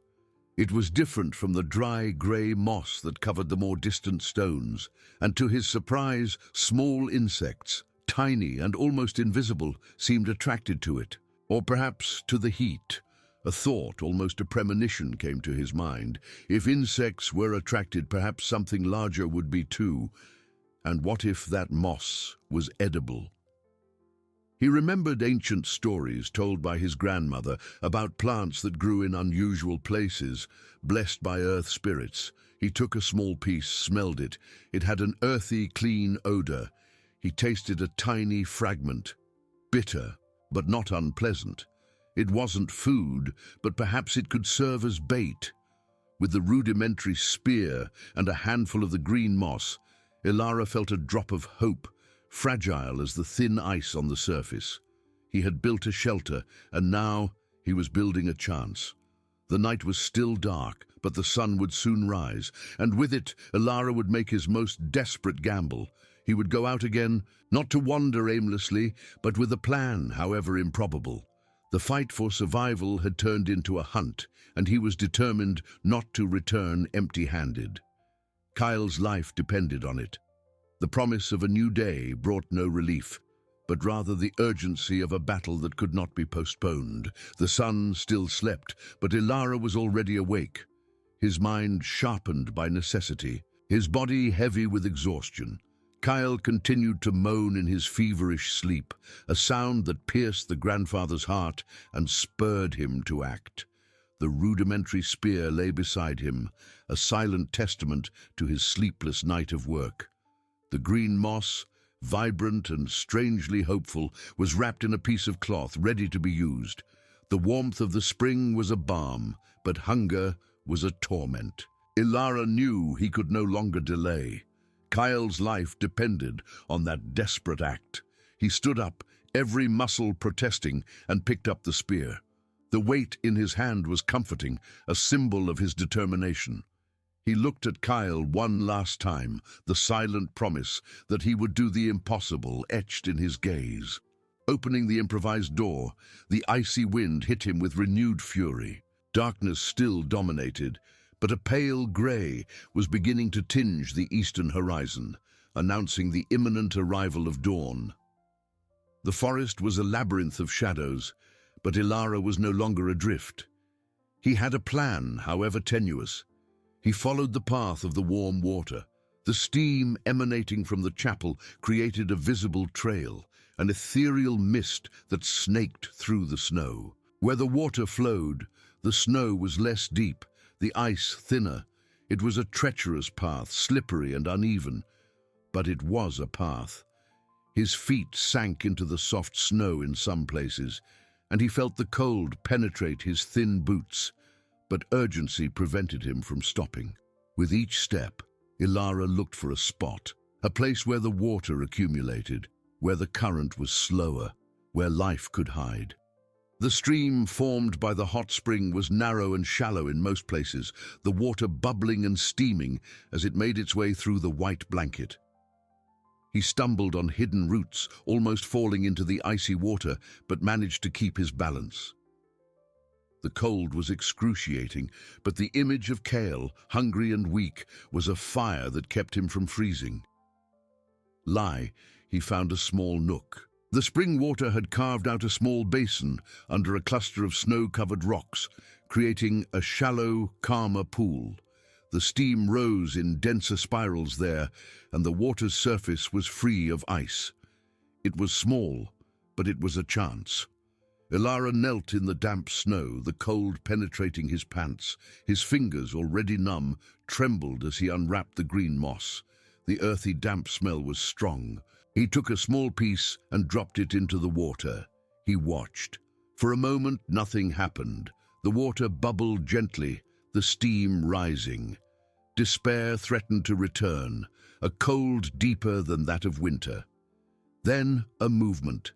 It was different from the dry grey moss that covered the more distant stones, and to his surprise, small insects, tiny and almost invisible, seemed attracted to it. Or perhaps to the heat. A thought, almost a premonition, came to his mind. If insects were attracted, perhaps something larger would be too. And what if that moss was edible? He remembered ancient stories told by his grandmother about plants that grew in unusual places, blessed by earth spirits. He took a small piece, smelled it. It had an earthy, clean odor. He tasted a tiny fragment. Bitter, but not unpleasant. It wasn't food, but perhaps it could serve as bait. With the rudimentary spear and a handful of the green moss, Ilara felt a drop of hope, fragile as the thin ice on the surface. He had built a shelter, and now he was building a chance. The night was still dark, but the sun would soon rise, and with it, Ilara would make his most desperate gamble. He would go out again, not to wander aimlessly, but with a plan, however improbable. The fight for survival had turned into a hunt, and he was determined not to return empty-handed. Kyle's life depended on it. The promise of a new day brought no relief, but rather the urgency of a battle that could not be postponed. The sun still slept, but Ilara was already awake, his mind sharpened by necessity, his body heavy with exhaustion. Kyle continued to moan in his feverish sleep, a sound that pierced the grandfather's heart and spurred him to act. The rudimentary spear lay beside him, a silent testament to his sleepless night of work. The green moss, vibrant and strangely hopeful, was wrapped in a piece of cloth ready to be used. The warmth of the spring was a balm, but hunger was a torment. Ilara knew he could no longer delay. Kyle's life depended on that desperate act. He stood up, every muscle protesting, and picked up the spear. The weight in his hand was comforting, a symbol of his determination. He looked at Kyle one last time, the silent promise that he would do the impossible etched in his gaze. Opening the improvised door, the icy wind hit him with renewed fury. Darkness still dominated, but a pale grey was beginning to tinge the eastern horizon, announcing the imminent arrival of dawn. The forest was a labyrinth of shadows, but Ilara was no longer adrift. He had a plan, however tenuous. He followed the path of the warm water. The steam emanating from the chapel created a visible trail, an ethereal mist that snaked through the snow. Where the water flowed, the snow was less deep, the ice thinner. It was a treacherous path, slippery and uneven, but it was a path. His feet sank into the soft snow in some places, and he felt the cold penetrate his thin boots. But urgency prevented him from stopping. With each step, Ilara looked for a spot, a place where the water accumulated, where the current was slower, where life could hide. The stream formed by the hot spring was narrow and shallow in most places, the water bubbling and steaming as it made its way through the white blanket. He stumbled on hidden roots, almost falling into the icy water, but managed to keep his balance. The cold was excruciating, but the image of Kale, hungry and weak, was a fire that kept him from freezing. He found a small nook. The spring water had carved out a small basin under a cluster of snow-covered rocks, creating a shallow, calmer pool. The steam rose in denser spirals there, and the water's surface was free of ice. It was small, but it was a chance. Ilara knelt in the damp snow, the cold penetrating his pants. His fingers, already numb, trembled as he unwrapped the green moss. The earthy, damp smell was strong. He took a small piece and dropped it into the water. He watched. For a moment, nothing happened. The water bubbled gently, the steam rising. Despair threatened to return, a cold deeper than that of winter. Then a movement.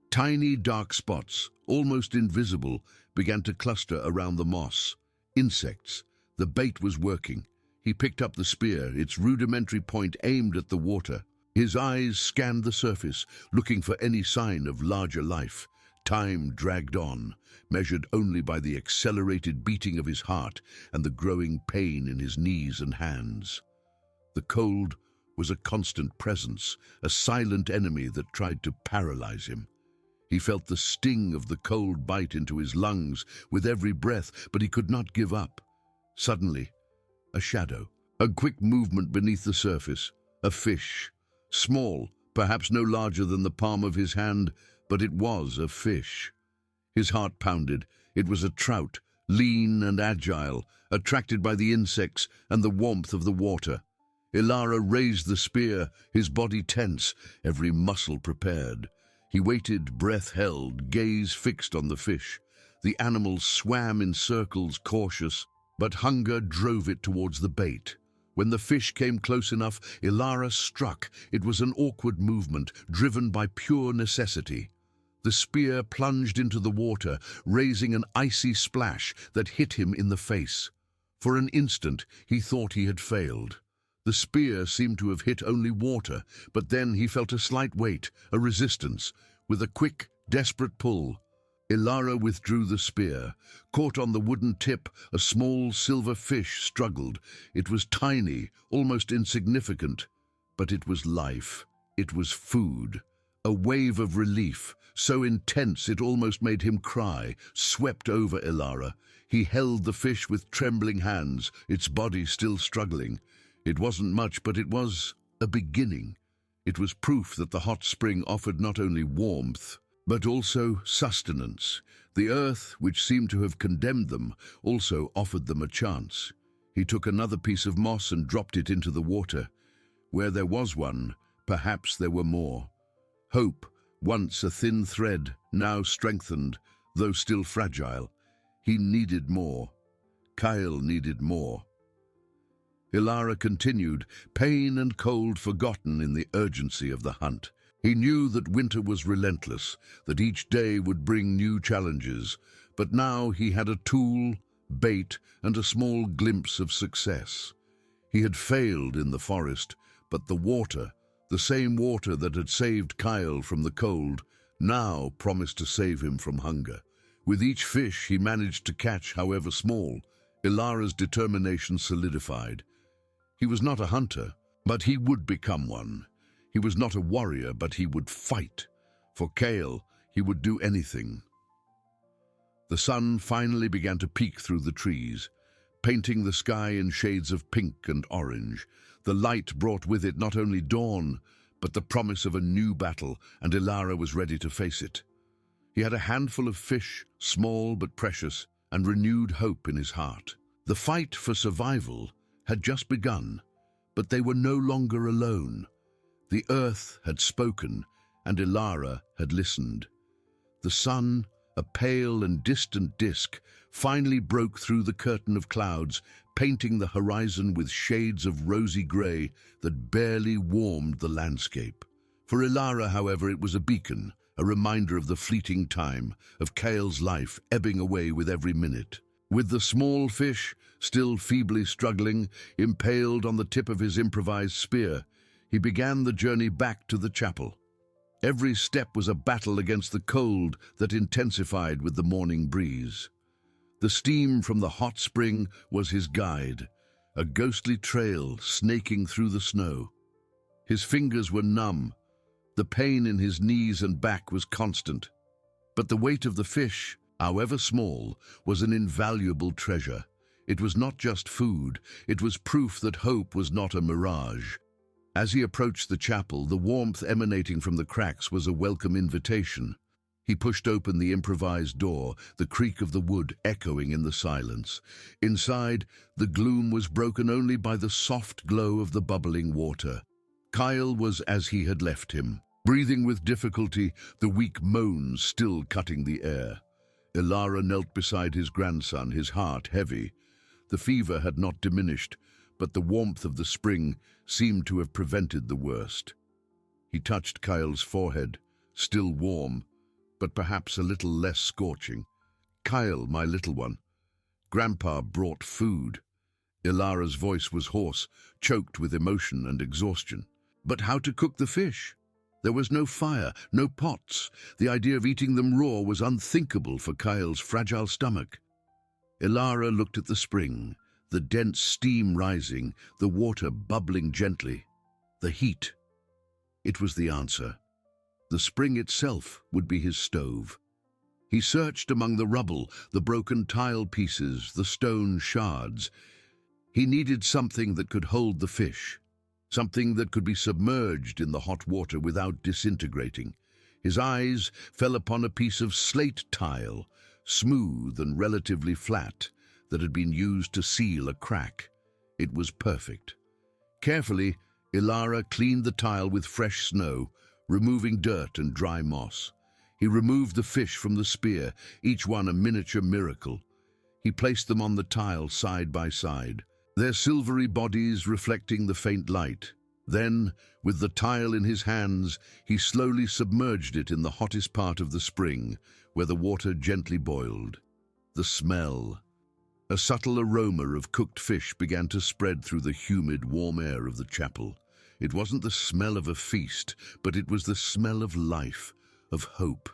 Tiny dark spots, almost invisible, began to cluster around the moss. Insects. The bait was working. He picked up the spear, its rudimentary point aimed at the water. His eyes scanned the surface, looking for any sign of larger life. Time dragged on, measured only by the accelerated beating of his heart and the growing pain in his knees and hands. The cold was a constant presence, a silent enemy that tried to paralyze him. He felt the sting of the cold bite into his lungs with every breath, but he could not give up. Suddenly, a shadow, a quick movement beneath the surface, a fish, small, perhaps no larger than the palm of his hand, but it was a fish. His heart pounded. It was a trout, lean and agile, attracted by the insects and the warmth of the water. Ilara raised the spear, his body tense, every muscle prepared. He waited, breath held, gaze fixed on the fish. The animal swam in circles, cautious, but hunger drove it towards the bait. When the fish came close enough, Ilara struck. It was an awkward movement, driven by pure necessity. The spear plunged into the water, raising an icy splash that hit him in the face. For an instant, he thought he had failed. The spear seemed to have hit only water, but then he felt a slight weight, a resistance. With a quick, desperate pull, Ilara withdrew the spear. Caught on the wooden tip, a small silver fish struggled. It was tiny, almost insignificant, but it was life. It was food. A wave of relief, so intense it almost made him cry, swept over Ilara. He held the fish with trembling hands, its body still struggling. It wasn't much, but it was a beginning. It was proof that the hot spring offered not only warmth, but also sustenance. The earth, which seemed to have condemned them, also offered them a chance. He took another piece of moss and dropped it into the water. Where there was one, perhaps there were more. Hope, once a thin thread, now strengthened, though still fragile. He needed more. Kyle needed more. Ilara continued, pain and cold forgotten in the urgency of the hunt. He knew that winter was relentless, that each day would bring new challenges, but now he had a tool, bait, and a small glimpse of success. He had failed in the forest, but the water, the same water that had saved Kyle from the cold, now promised to save him from hunger. With each fish he managed to catch, however small, Ilara's determination solidified. He was not a hunter, but he would become one. He was not a warrior, but he would fight. For Kale, he would do anything. The sun finally began to peek through the trees, painting the sky in shades of pink and orange. The light brought with it not only dawn, but the promise of a new battle, and Ilara was ready to face it. He had a handful of fish, small but precious, and renewed hope in his heart. The fight for survival had just begun, but they were no longer alone. The earth had spoken, and Ilara had listened. The sun, a pale and distant disk, finally broke through the curtain of clouds, painting the horizon with shades of rosy grey that barely warmed the landscape. For Ilara, however, it was a beacon, a reminder of the fleeting time, of Kale's life ebbing away with every minute. With the small fish, still feebly struggling, impaled on the tip of his improvised spear, he began the journey back to the chapel. Every step was a battle against the cold that intensified with the morning breeze. The steam from the hot spring was his guide, a ghostly trail snaking through the snow. His fingers were numb. The pain in his knees and back was constant. But the weight of the fish, however small, was an invaluable treasure. It was not just food, it was proof that hope was not a mirage. As he approached the chapel, the warmth emanating from the cracks was a welcome invitation. He pushed open the improvised door, the creak of the wood echoing in the silence. Inside, the gloom was broken only by the soft glow of the bubbling water. Kyle was as he had left him, breathing with difficulty, the weak moans still cutting the air. Ilara knelt beside his grandson, his heart heavy. The fever had not diminished, but the warmth of the spring seemed to have prevented the worst. He touched Kyle's forehead, still warm, but perhaps a little less scorching. "Kyle, my little one, Grandpa brought food." Ilara's voice was hoarse, choked with emotion and exhaustion. "But how to cook the fish?" There was no fire, no pots. The idea of eating them raw was unthinkable for Kyle's fragile stomach. Ilara looked at the spring, the dense steam rising, the water bubbling gently. The heat. It was the answer. The spring itself would be his stove. He searched among the rubble, the broken tile pieces, the stone shards. He needed something that could hold the fish, something that could be submerged in the hot water without disintegrating. His eyes fell upon a piece of slate tile, smooth and relatively flat, that had been used to seal a crack. It was perfect. Carefully, Ilara cleaned the tile with fresh snow, removing dirt and dry moss. He removed the fish from the spear, each one a miniature miracle. He placed them on the tile side by side, their silvery bodies reflecting the faint light. Then, with the tile in his hands, he slowly submerged it in the hottest part of the spring, where the water gently boiled. The smell. A subtle aroma of cooked fish began to spread through the humid, warm air of the chapel. It wasn't the smell of a feast, but it was the smell of life, of hope.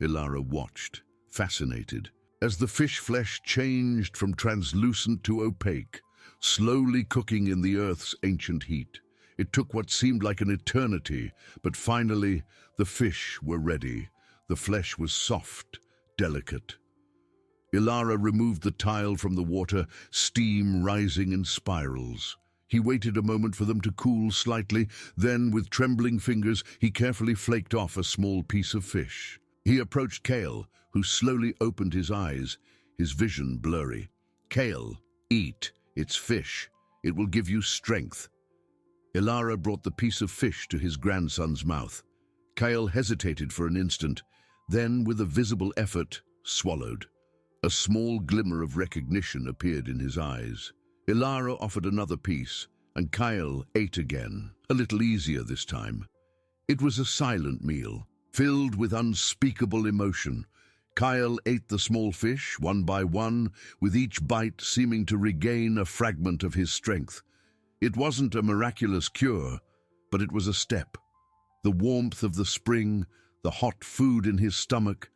Ilara watched, fascinated, as the fish flesh changed from translucent to opaque, slowly cooking in the earth's ancient heat. It took what seemed like an eternity, but finally the fish were ready. The flesh was soft, delicate. Ilara removed the tile from the water, steam rising in spirals. He waited a moment for them to cool slightly, then, with trembling fingers, he carefully flaked off a small piece of fish. He approached Kale, who slowly opened his eyes, his vision blurry. "Kale, eat. It's fish. It will give you strength." Ilara brought the piece of fish to his grandson's mouth. Kale hesitated for an instant, then, with a visible effort, swallowed. A small glimmer of recognition appeared in his eyes. Ilara offered another piece, and Kyle ate again, a little easier this time. It was a silent meal, filled with unspeakable emotion. Kyle ate the small fish, one by one, with each bite seeming to regain a fragment of his strength. It wasn't a miraculous cure, but it was a step. The warmth of the spring, the hot food in his stomach,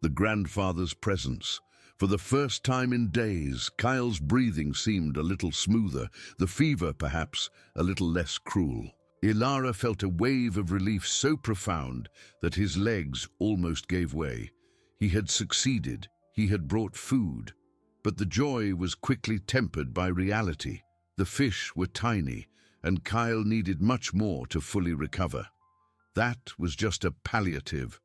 the grandfather's presence. For the first time in days, Kyle's breathing seemed a little smoother, the fever, perhaps, a little less cruel. Ilara felt a wave of relief so profound that his legs almost gave way. He had succeeded. He had brought food. But the joy was quickly tempered by reality. The fish were tiny, and Kyle needed much more to fully recover. That was just a palliative,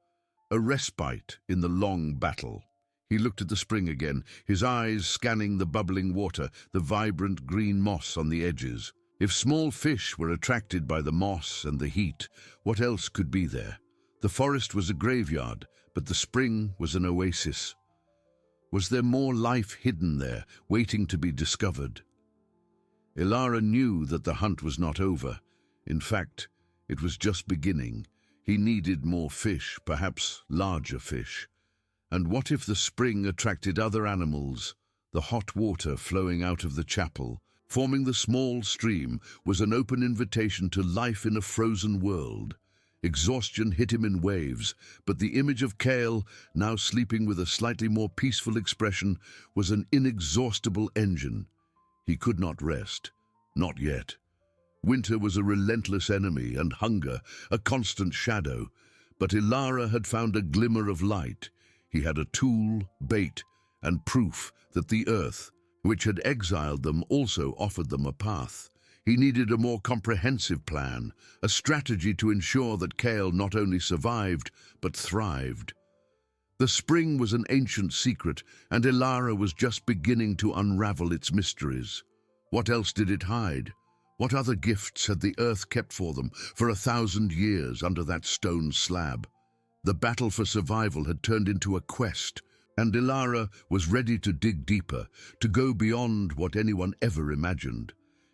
a respite in the long battle. He looked at the spring again, his eyes scanning the bubbling water, the vibrant green moss on the edges. If small fish were attracted by the moss and the heat, what else could be there? The forest was a graveyard, but the spring was an oasis. Was there more life hidden there, waiting to be discovered? Ilara knew that the hunt was not over. In fact, it was just beginning. He needed more fish, perhaps larger fish. And what if the spring attracted other animals? The hot water flowing out of the chapel, forming the small stream, was an open invitation to life in a frozen world. Exhaustion hit him in waves, but the image of Kale, now sleeping with a slightly more peaceful expression, was an inexhaustible engine. He could not rest. Not yet. Winter was a relentless enemy, and hunger a constant shadow. But Ilara had found a glimmer of light. He had a tool, bait, and proof that the earth, which had exiled them, also offered them a path. He needed a more comprehensive plan, a strategy to ensure that Kale not only survived, but thrived. The spring was an ancient secret, and Ilara was just beginning to unravel its mysteries. What else did it hide? What other gifts had the earth kept for them for 1,000 years under that stone slab? The battle for survival had turned into a quest, and Ilara was ready to dig deeper, to go beyond what anyone ever imagined.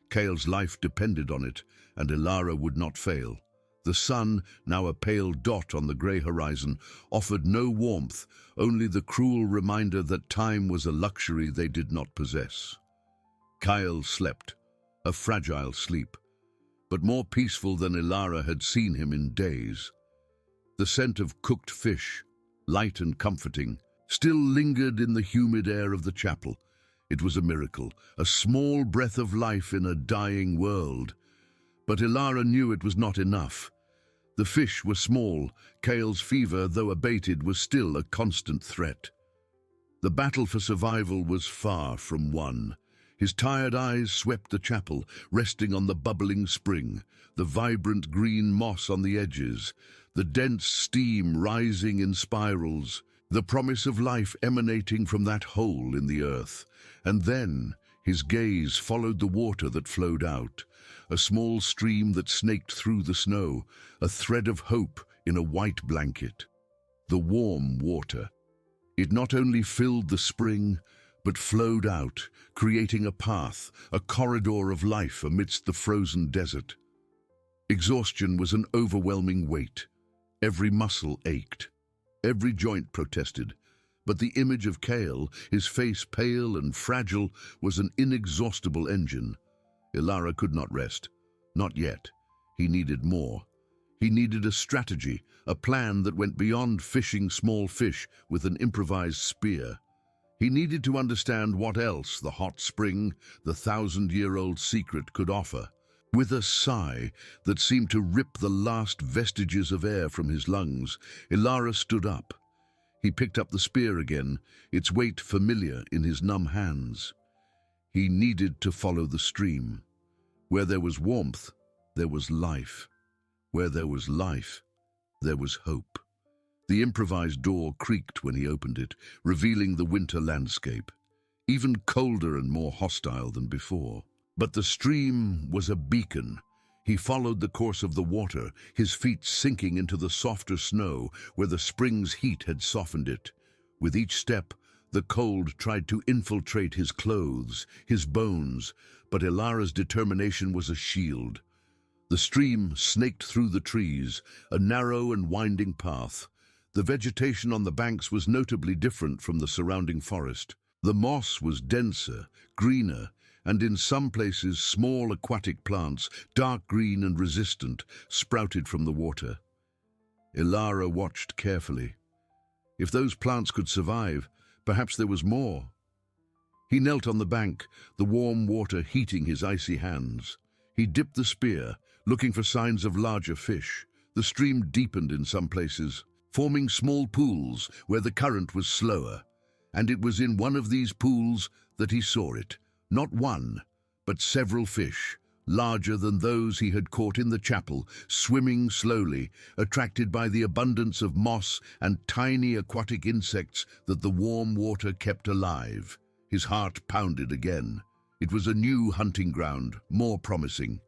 Kale's life depended on it, and Ilara would not fail. The sun, now a pale dot on the grey horizon, offered no warmth, only the cruel reminder that time was a luxury they did not possess. Kyle slept, a fragile sleep. but more peaceful than Ilara had seen him in days. The scent of cooked fish, light and comforting, still lingered in the humid air of the chapel. It was a miracle, a small breath of life in a dying world. But Ilara knew it was not enough. The fish were small. Kale's fever, though abated, was still a constant threat. The battle for survival was far from won. His tired eyes swept the chapel, resting on the bubbling spring, the vibrant green moss on the edges, the dense steam rising in spirals, the promise of life emanating from that hole in the earth. And then his gaze followed the water that flowed out, a small stream that snaked through the snow, a thread of hope in a white blanket. The warm water. It not only filled the spring, but flowed out, creating a path, a corridor of life amidst the frozen desert. Exhaustion was an overwhelming weight. Every muscle ached. Every joint protested. But the image of Kale, his face pale and fragile, was an inexhaustible engine. Ilara could not rest. Not yet. He needed more. He needed a strategy, a plan that went beyond fishing small fish with an improvised spear. He needed to understand what else the hot spring, the 1,000-year-old secret, could offer. With a sigh that seemed to rip the last vestiges of air from his lungs, Ilara stood up. He picked up the spear again, its weight familiar in his numb hands. He needed to follow the stream. Where there was warmth, there was life. Where there was life, there was hope. The improvised door creaked when he opened it, revealing the winter landscape, even colder and more hostile than before. But the stream was a beacon. He followed the course of the water, his feet sinking into the softer snow where the spring's heat had softened it. With each step, the cold tried to infiltrate his clothes, his bones, but Ilara's determination was a shield. The stream snaked through the trees, a narrow and winding path. The vegetation on the banks was notably different from the surrounding forest. The moss was denser, greener, and in some places small aquatic plants, dark green and resistant, sprouted from the water. Ilara watched carefully. If those plants could survive, perhaps there was more. He knelt on the bank, the warm water heating his icy hands. He dipped the spear, looking for signs of larger fish. The stream deepened in some places, forming small pools where the current was slower. And it was in one of these pools that he saw it. Not one, but several fish, larger than those he had caught in the chapel, swimming slowly, attracted by the abundance of moss and tiny aquatic insects that the warm water kept alive. His heart pounded again. It was a new hunting ground, more promising.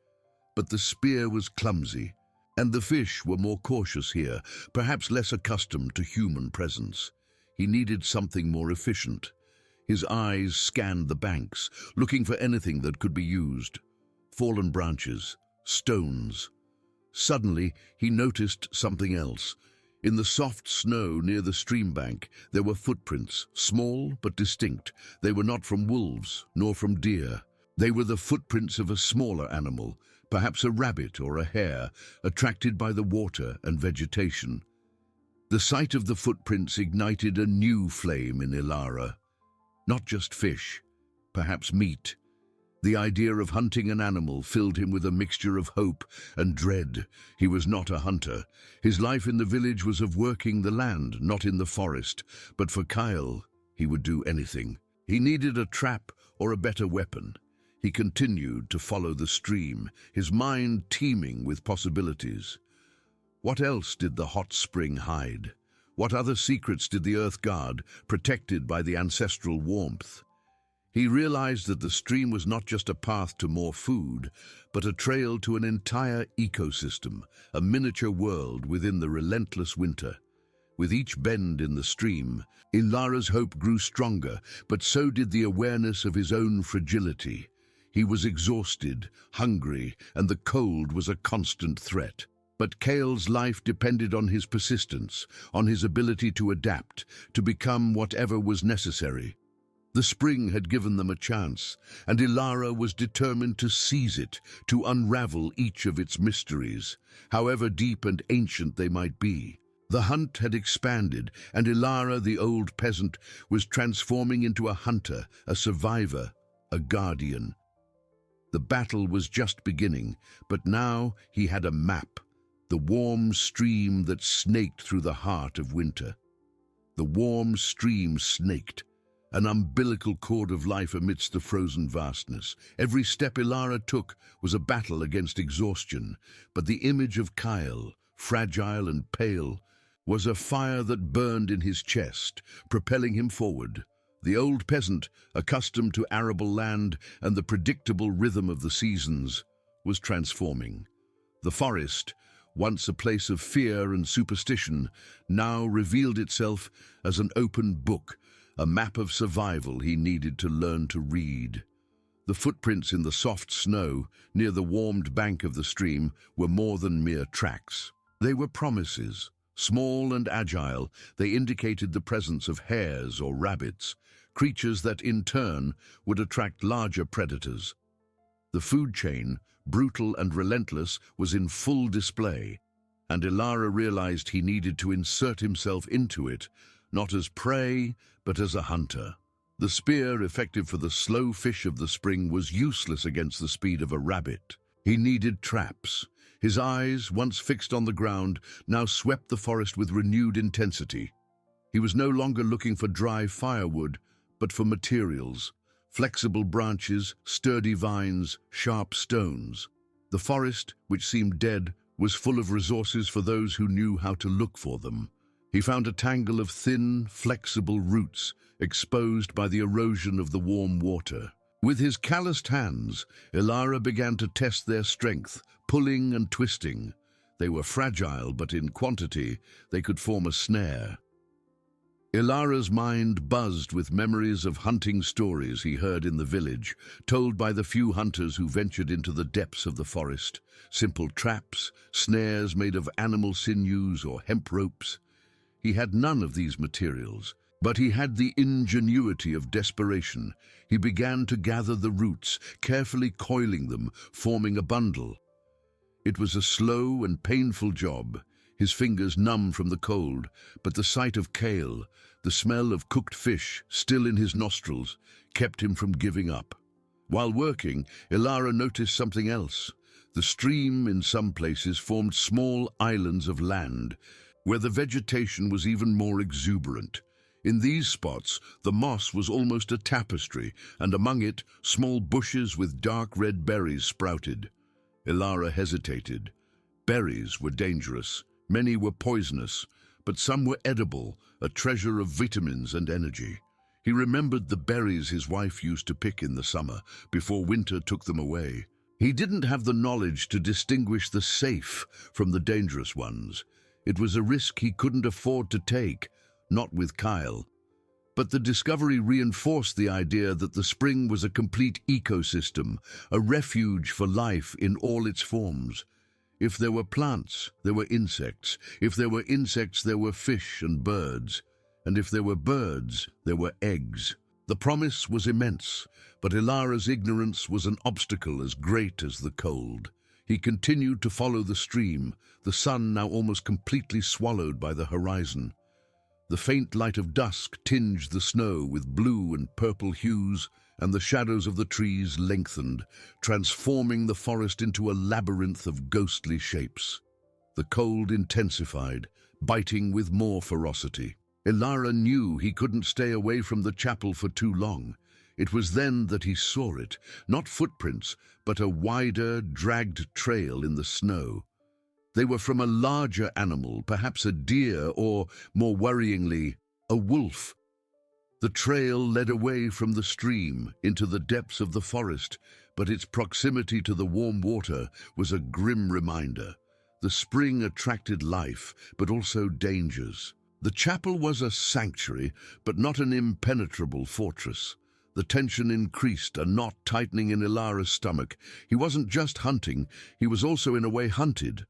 But the spear was clumsy, and the fish were more cautious here, perhaps less accustomed to human presence. He needed something more efficient. His eyes scanned the banks, looking for anything that could be used. Fallen branches, stones. Suddenly, he noticed something else. In the soft snow near the stream bank, there were footprints, small but distinct. They were not from wolves, nor from deer. They were the footprints of a smaller animal, perhaps a rabbit or a hare, attracted by the water and vegetation. The sight of the footprints ignited a new flame in Ilara. Not just fish, perhaps meat. The idea of hunting an animal filled him with a mixture of hope and dread. He was not a hunter. His life in the village was of working the land, not in the forest. But for Kyle, he would do anything. He needed a trap or a better weapon. He continued to follow the stream, his mind teeming with possibilities. What else did the hot spring hide? What other secrets did the earth guard, protected by the ancestral warmth? He realized that the stream was not just a path to more food, but a trail to an entire ecosystem, a miniature world within the relentless winter. With each bend in the stream, Ilara's hope grew stronger, but so did the awareness of his own fragility. He was exhausted, hungry, and the cold was a constant threat. But Kale's life depended on his persistence, on his ability to adapt, to become whatever was necessary. The spring had given them a chance, and Ilara was determined to seize it, to unravel each of its mysteries, however deep and ancient they might be. The hunt had expanded, and Ilara, the old peasant, was transforming into a hunter, a survivor, a guardian. The battle was just beginning, but now he had a map, the warm stream that snaked through the heart of winter. The warm stream snaked, an umbilical cord of life amidst the frozen vastness. Every step Ilara took was a battle against exhaustion, but the image of Kyle, fragile and pale, was a fire that burned in his chest, propelling him forward. The old peasant, accustomed to arable land and the predictable rhythm of the seasons, was transforming. The forest, once a place of fear and superstition, now revealed itself as an open book, a map of survival he needed to learn to read. The footprints in the soft snow near the warmed bank of the stream were more than mere tracks. They were promises. Small and agile, they indicated the presence of hares or rabbits, creatures that in turn would attract larger predators. The food chain, brutal and relentless, was in full display, and Ilara realized he needed to insert himself into it, not as prey, but as a hunter. The spear, effective for the slow fish of the spring, was useless against the speed of a rabbit. He needed traps. His eyes, once fixed on the ground, now swept the forest with renewed intensity. He was no longer looking for dry firewood, but for materials, flexible branches, sturdy vines, sharp stones. The forest, which seemed dead, was full of resources for those who knew how to look for them. He found a tangle of thin, flexible roots, exposed by the erosion of the warm water. With his calloused hands, Ilara began to test their strength, pulling and twisting. They were fragile, but in quantity, they could form a snare. Ilara's mind buzzed with memories of hunting stories he heard in the village, told by the few hunters who ventured into the depths of the forest. Simple traps, snares made of animal sinews or hemp ropes. He had none of these materials, but he had the ingenuity of desperation. He began to gather the roots, carefully coiling them, forming a bundle. It was a slow and painful job, his fingers numb from the cold, but the sight of kale, the smell of cooked fish still in his nostrils, kept him from giving up. While working, Ilara noticed something else. The stream in some places formed small islands of land, where the vegetation was even more exuberant. In these spots, the moss was almost a tapestry, and among it, small bushes with dark red berries sprouted. Ilara hesitated. Berries were dangerous. Many were poisonous, but some were edible, a treasure of vitamins and energy. He remembered the berries his wife used to pick in the summer, before winter took them away. He didn't have the knowledge to distinguish the safe from the dangerous ones. It was a risk he couldn't afford to take, not with Kyle. But the discovery reinforced the idea that the spring was a complete ecosystem, a refuge for life in all its forms. If there were plants, there were insects. If there were insects, there were fish and birds. And if there were birds, there were eggs. The promise was immense, but Ilara's ignorance was an obstacle as great as the cold. He continued to follow the stream, the sun now almost completely swallowed by the horizon. The faint light of dusk tinged the snow with blue and purple hues, and the shadows of the trees lengthened, transforming the forest into a labyrinth of ghostly shapes. The cold intensified, biting with more ferocity. Ilara knew he couldn't stay away from the chapel for too long. It was then that he saw it, not footprints, but a wider, dragged trail in the snow. They were from a larger animal, perhaps a deer, or, more worryingly, a wolf. The trail led away from the stream into the depths of the forest, but its proximity to the warm water was a grim reminder. The spring attracted life, but also dangers. The chapel was a sanctuary, but not an impenetrable fortress. The tension increased, a knot tightening in Ilara's stomach. He wasn't just hunting, he was also in a way hunted.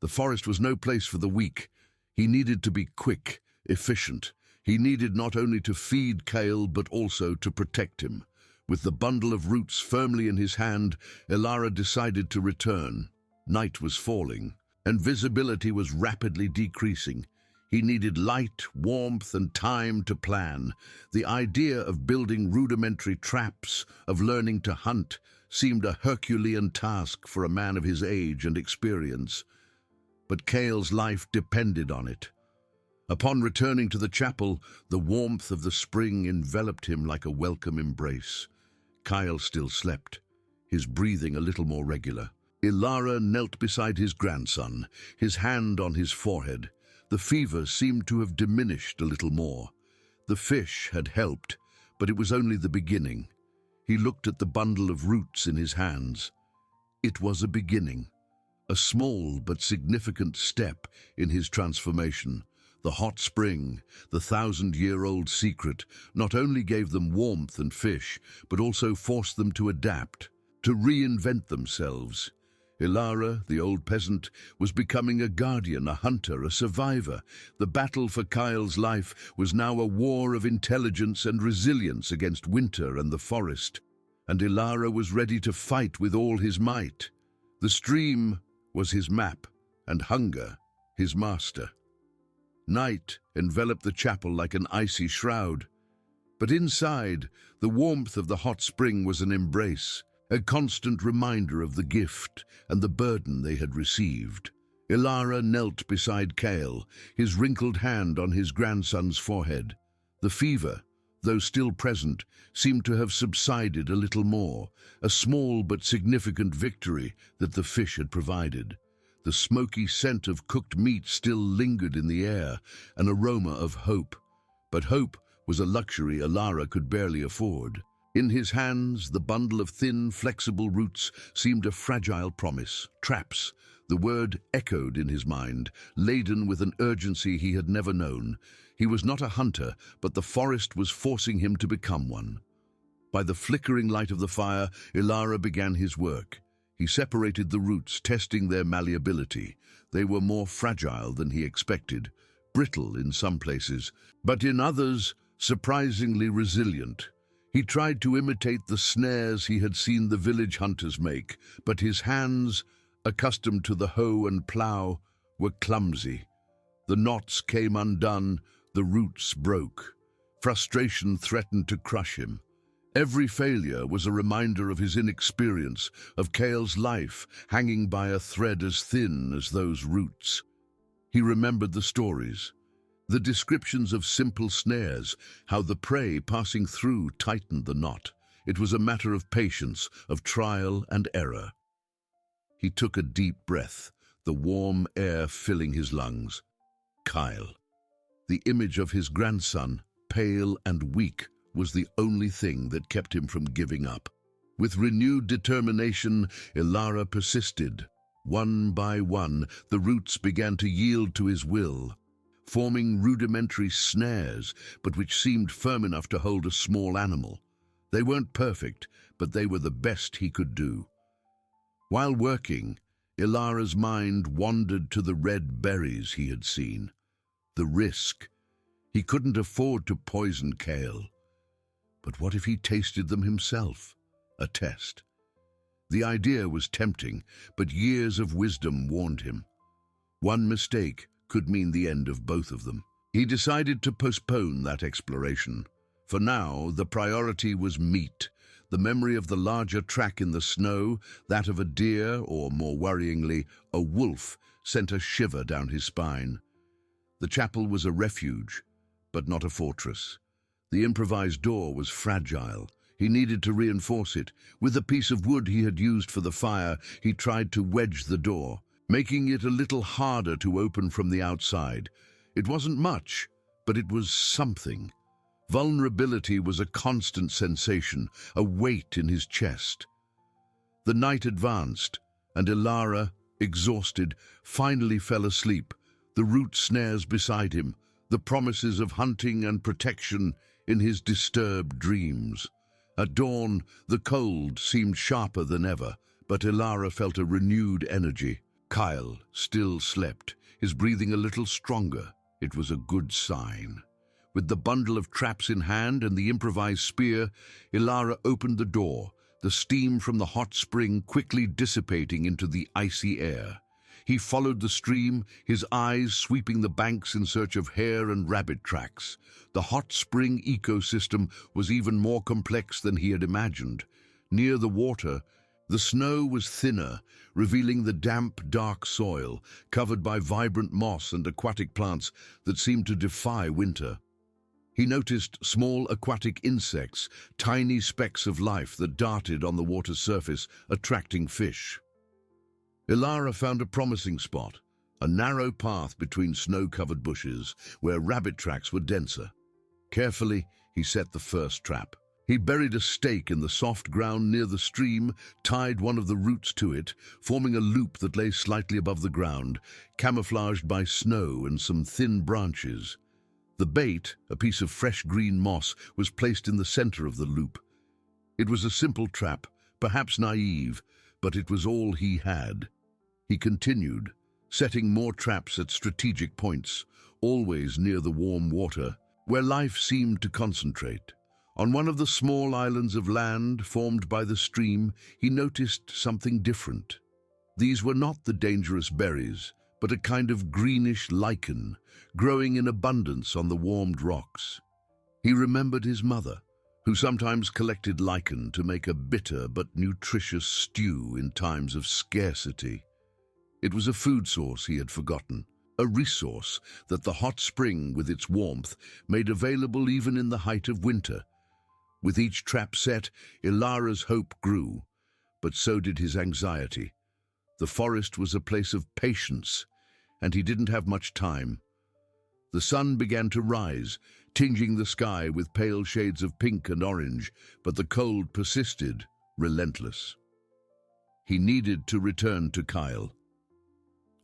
The forest was no place for the weak. He needed to be quick, efficient. He needed not only to feed Kale, but also to protect him. With the bundle of roots firmly in his hand, Ilara decided to return. Night was falling, and visibility was rapidly decreasing. He needed light, warmth, and time to plan. The idea of building rudimentary traps, of learning to hunt, seemed a Herculean task for a man of his age and experience. But Kale's life depended on it. Upon returning to the chapel, the warmth of the spring enveloped him like a welcome embrace. Kyle still slept, his breathing a little more regular. Ilara knelt beside his grandson, his hand on his forehead. The fever seemed to have diminished a little more. The fish had helped, but it was only the beginning. He looked at the bundle of roots in his hands. It was a beginning, a small but significant step in his transformation. The hot spring, the 1,000-year-old secret, not only gave them warmth and fish, but also forced them to adapt, to reinvent themselves. Ilara, the old peasant, was becoming a guardian, a hunter, a survivor. The battle for Kyle's life was now a war of intelligence and resilience against winter and the forest, and Ilara was ready to fight with all his might. The stream was his map, and hunger his master. Night enveloped the chapel like an icy shroud, but inside, the warmth of the hot spring was an embrace, a constant reminder of the gift and the burden they had received. Ilara knelt beside Kale, his wrinkled hand on his grandson's forehead. The fever, though still present, seemed to have subsided a little more, a small but significant victory that the fish had provided. The smoky scent of cooked meat still lingered in the air, an aroma of hope. But hope was a luxury Ilara could barely afford. In his hands, the bundle of thin, flexible roots seemed a fragile promise. Traps. The word echoed in his mind, laden with an urgency he had never known. He was not a hunter, but the forest was forcing him to become one. By the flickering light of the fire, Ilara began his work. He separated the roots, testing their malleability. They were more fragile than he expected, brittle in some places, but in others, surprisingly resilient. He tried to imitate the snares he had seen the village hunters make, but his hands, accustomed to the hoe and plow, were clumsy. The knots came undone, the roots broke. Frustration threatened to crush him. Every failure was a reminder of his inexperience, of Kale's life hanging by a thread as thin as those roots. He remembered the stories, the descriptions of simple snares, how the prey passing through tightened the knot. It was a matter of patience, of trial and error. He took a deep breath, the warm air filling his lungs. Kyle. The image of his grandson, pale and weak, was the only thing that kept him from giving up. With renewed determination, Ilara persisted. One by one, the roots began to yield to his will, forming rudimentary snares, but which seemed firm enough to hold a small animal. They weren't perfect, but they were the best he could do. While working, Ilara's mind wandered to the red berries he had seen. The risk. He couldn't afford to poison Kale. But what if he tasted them himself? A test. The idea was tempting, but years of wisdom warned him. One mistake could mean the end of both of them. He decided to postpone that exploration. For now, the priority was meat. The memory of the larger track in the snow, that of a deer, or more worryingly, a wolf, sent a shiver down his spine. The chapel was a refuge, but not a fortress. The improvised door was fragile. He needed to reinforce it. With a piece of wood he had used for the fire, he tried to wedge the door, making it a little harder to open from the outside. It wasn't much, but it was something. Vulnerability was a constant sensation, a weight in his chest. The night advanced, and Ilara, exhausted, finally fell asleep, the root snares beside him, the promises of hunting and protection in his disturbed dreams. At dawn, the cold seemed sharper than ever, but Ilara felt a renewed energy. Kyle still slept, his breathing a little stronger. It was a good sign. With the bundle of traps in hand and the improvised spear, Ilara opened the door, the steam from the hot spring quickly dissipating into the icy air. He followed the stream, his eyes sweeping the banks in search of hare and rabbit tracks. The hot spring ecosystem was even more complex than he had imagined. Near the water, the snow was thinner, revealing the damp, dark soil, covered by vibrant moss and aquatic plants that seemed to defy winter. He noticed small aquatic insects, tiny specks of life that darted on the water's surface, attracting fish. Ilara found a promising spot, a narrow path between snow-covered bushes, where rabbit tracks were denser. Carefully, he set the first trap. He buried a stake in the soft ground near the stream, tied one of the roots to it, forming a loop that lay slightly above the ground, camouflaged by snow and some thin branches. The bait, a piece of fresh green moss, was placed in the center of the loop. It was a simple trap, perhaps naive, but it was all he had. He continued, setting more traps at strategic points, always near the warm water, where life seemed to concentrate. On one of the small islands of land formed by the stream, he noticed something different. These were not the dangerous berries, but a kind of greenish lichen, growing in abundance on the warmed rocks. He remembered his mother, who sometimes collected lichen to make a bitter but nutritious stew in times of scarcity. It was a food source he had forgotten, a resource that the hot spring with its warmth made available even in the height of winter. With each trap set, Ilara's hope grew, but so did his anxiety. The forest was a place of patience, and he didn't have much time. The sun began to rise, tinging the sky with pale shades of pink and orange, but the cold persisted, relentless. He needed to return to Kyle.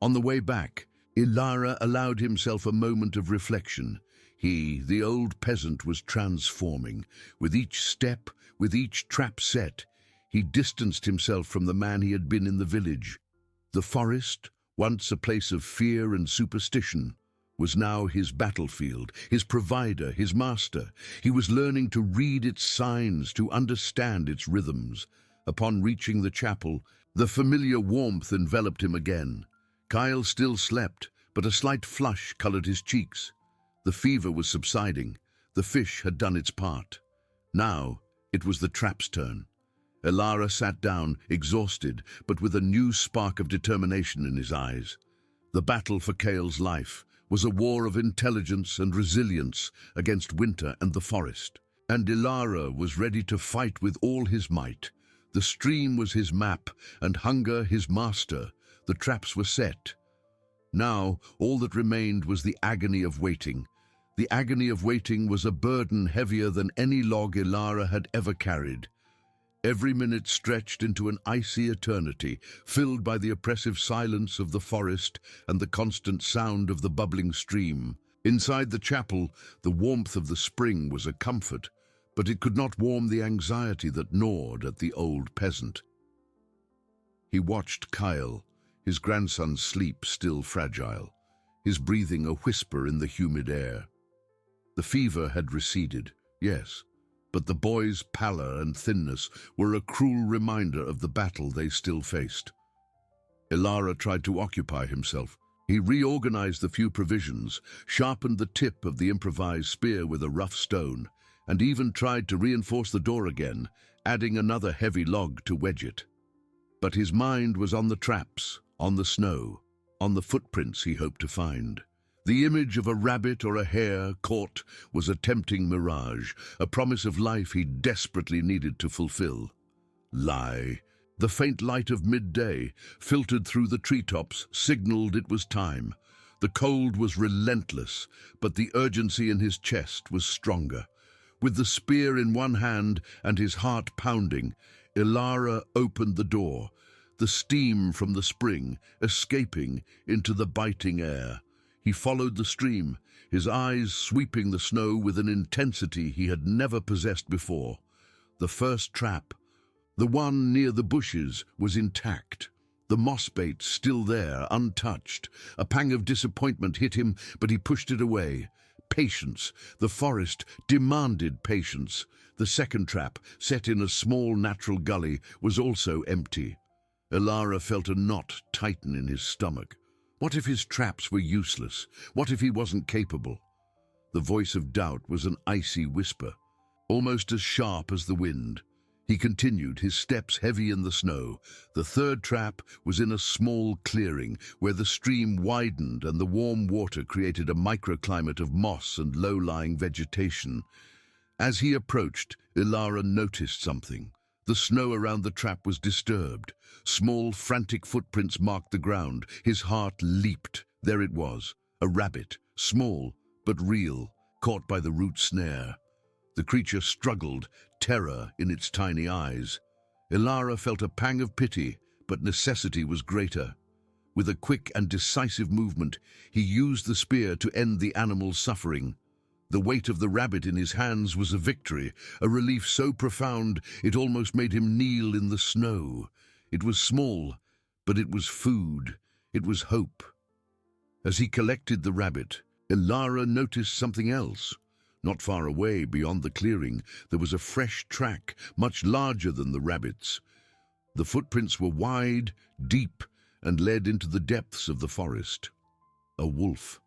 On the way back, Ilara allowed himself a moment of reflection. He, the old peasant, was transforming. With each step, with each trap set, he distanced himself from the man he had been in the village. The forest, once a place of fear and superstition, was now his battlefield, his provider, his master. He was learning to read its signs, to understand its rhythms. Upon reaching the chapel, the familiar warmth enveloped him again. Kyle still slept, but a slight flush colored his cheeks. The fever was subsiding. The fish had done its part. Now it was the trap's turn. Ilara sat down, exhausted, but with a new spark of determination in his eyes. The battle for Kyle's life was a war of intelligence and resilience against winter and the forest. And Ilara was ready to fight with all his might. The stream was his map, and hunger his master. The traps were set. Now, all that remained was the agony of waiting. The agony of waiting was a burden heavier than any log Ilara had ever carried. Every minute stretched into an icy eternity, filled by the oppressive silence of the forest and the constant sound of the bubbling stream. Inside the chapel, the warmth of the spring was a comfort, but it could not warm the anxiety that gnawed at the old peasant. He watched Kyle, his grandson's sleep still fragile, his breathing a whisper in the humid air. The fever had receded, yes, but the boy's pallor and thinness were a cruel reminder of the battle they still faced. Ilara tried to occupy himself. He reorganized the few provisions, sharpened the tip of the improvised spear with a rough stone, and even tried to reinforce the door again, adding another heavy log to wedge it. But his mind was on the traps, on the snow, on the footprints he hoped to find. The image of a rabbit or a hare caught was a tempting mirage, a promise of life he desperately needed to fulfill. Lie. The faint light of midday, filtered through the treetops, signaled it was time. The cold was relentless, but the urgency in his chest was stronger. With the spear in one hand and his heart pounding, Ilara opened the door, the steam from the spring escaping into the biting air. He followed the stream, his eyes sweeping the snow with an intensity he had never possessed before. The first trap, the one near the bushes, was intact. The moss bait still there, untouched. A pang of disappointment hit him, but he pushed it away. patience. The forest demanded patience. The second trap, set in a small natural gully, was also empty. Ilara felt a knot tighten in his stomach. What if his traps were useless? What if he wasn't capable? The voice of doubt was an icy whisper, almost as sharp as the wind. He continued, his steps heavy in the snow. The third trap was in a small clearing where the stream widened and the warm water created a microclimate of moss and low-lying vegetation. As he approached, Ilara noticed something. The snow around the trap was disturbed. Small, frantic footprints marked the ground. His heart leaped. There it was, a rabbit, small but real, caught by the root snare. The creature struggled, terror in its tiny eyes. Ilara felt a pang of pity, but necessity was greater. With a quick and decisive movement, he used the spear to end the animal's suffering. The weight of the rabbit in his hands was a victory, a relief so profound it almost made him kneel in the snow. It was small, but it was food. It was hope. As he collected the rabbit, Ilara noticed something else. Not far away, beyond the clearing, there was a fresh track, much larger than the rabbit's. The footprints were wide, deep, and led into the depths of the forest. A wolf.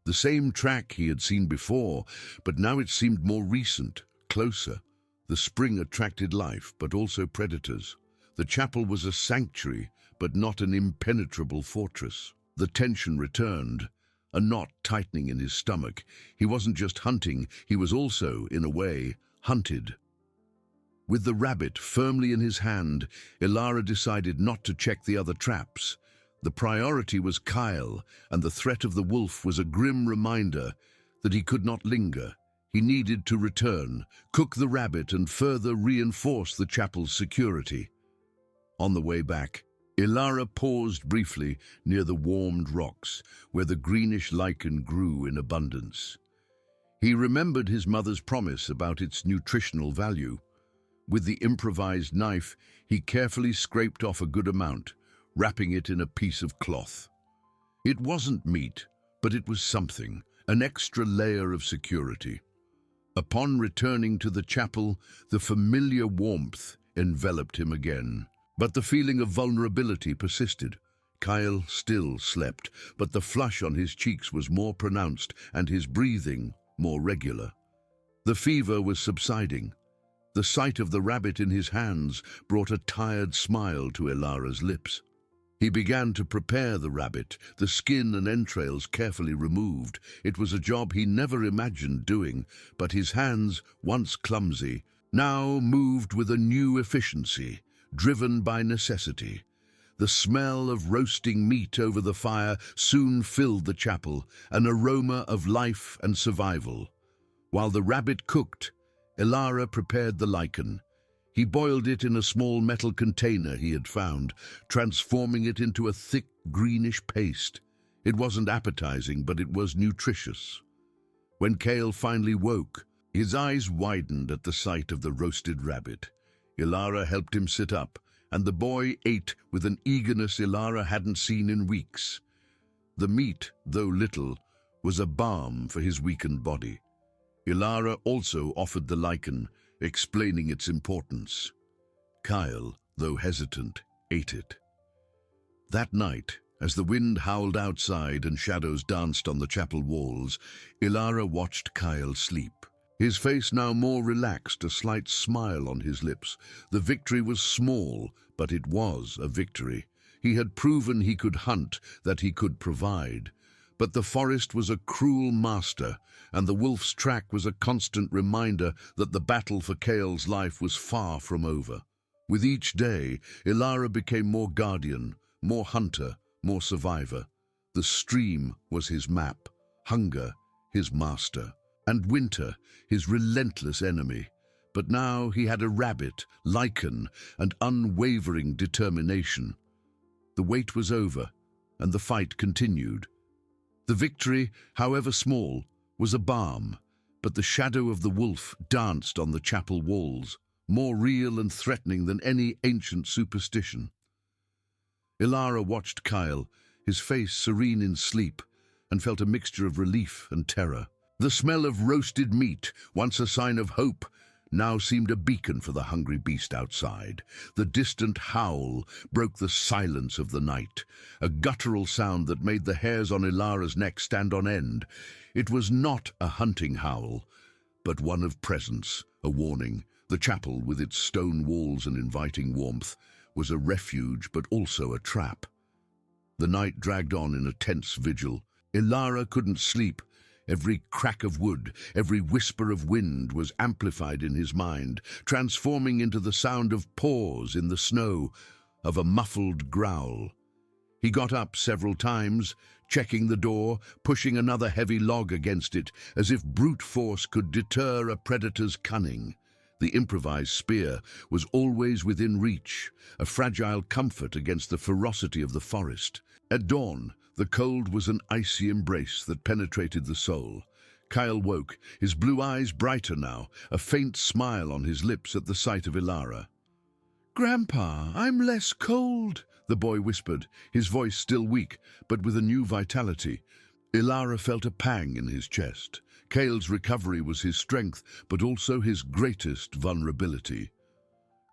The same track he had seen before, but now it seemed more recent, closer. The spring attracted life, but also predators. The chapel was a sanctuary, but not an impenetrable fortress. The tension returned, a knot tightening in his stomach. He wasn't just hunting, he was also, in a way, hunted. With the rabbit firmly in his hand, Ilara decided not to check the other traps. The priority was Kyle, and the threat of the wolf was a grim reminder that he could not linger. He needed to return, cook the rabbit, and further reinforce the chapel's security. On the way back, Ilara paused briefly near the warmed rocks, where the greenish lichen grew in abundance. He remembered his mother's promise about its nutritional value. With the improvised knife, he carefully scraped off a good amount, wrapping it in a piece of cloth. It wasn't meat, but it was something, an extra layer of security. Upon returning to the chapel, the familiar warmth enveloped him again. But the feeling of vulnerability persisted. Kyle still slept, but the flush on his cheeks was more pronounced and his breathing more regular. The fever was subsiding. The sight of the rabbit in his hands brought a tired smile to Ilara's lips. He began to prepare the rabbit, the skin and entrails carefully removed. It was a job he never imagined doing, but his hands, once clumsy, now moved with a new efficiency, driven by necessity. The smell of roasting meat over the fire soon filled the chapel, an aroma of life and survival. While the rabbit cooked, Ilara prepared the lichen. He boiled it in a small metal container he had found, transforming it into a thick greenish paste. It wasn't appetizing, but it was nutritious. When Kale finally woke, his eyes widened at the sight of the roasted rabbit. Ilara helped him sit up, and the boy ate with an eagerness Ilara hadn't seen in weeks. The meat, though little, was a balm for his weakened body. Ilara also offered the lichen, explaining its importance. Kyle, though hesitant, ate it. That night, as the wind howled outside and shadows danced on the chapel walls, Ilara watched Kyle sleep. His face now more relaxed, a slight smile on his lips. The victory was small, but it was a victory. He had proven he could hunt, that he could provide. But the forest was a cruel master, and the wolf's track was a constant reminder that the battle for Kale's life was far from over. With each day, Ilara became more guardian, more hunter, more survivor. The stream was his map, hunger his master, and winter his relentless enemy. But now he had a rabbit, lichen, and unwavering determination. The wait was over, and the fight continued. The victory, however small, was a balm, but the shadow of the wolf danced on the chapel walls, more real and threatening than any ancient superstition. Ilara watched Kyle, his face serene in sleep, and felt a mixture of relief and terror. The smell of roasted meat, once a sign of hope, now seemed a beacon for the hungry beast outside. The distant howl broke the silence of the night, a guttural sound that made the hairs on Ilara's neck stand on end. It was not a hunting howl, but one of presence, a warning. The chapel, with its stone walls and inviting warmth, was a refuge but also a trap. The night dragged on in a tense vigil. Ilara couldn't sleep. Every crack of wood, every whisper of wind was amplified in his mind, transforming into the sound of paws in the snow, of a muffled growl. He got up several times, checking the door, pushing another heavy log against it, as if brute force could deter a predator's cunning. The improvised spear was always within reach, a fragile comfort against the ferocity of the forest. At dawn, the cold was an icy embrace that penetrated the soul. Kyle woke, his blue eyes brighter now, a faint smile on his lips at the sight of Ilara. "Grandpa, I'm less cold," the boy whispered, his voice still weak, but with a new vitality. Ilara felt a pang in his chest. Kale's recovery was his strength, but also his greatest vulnerability.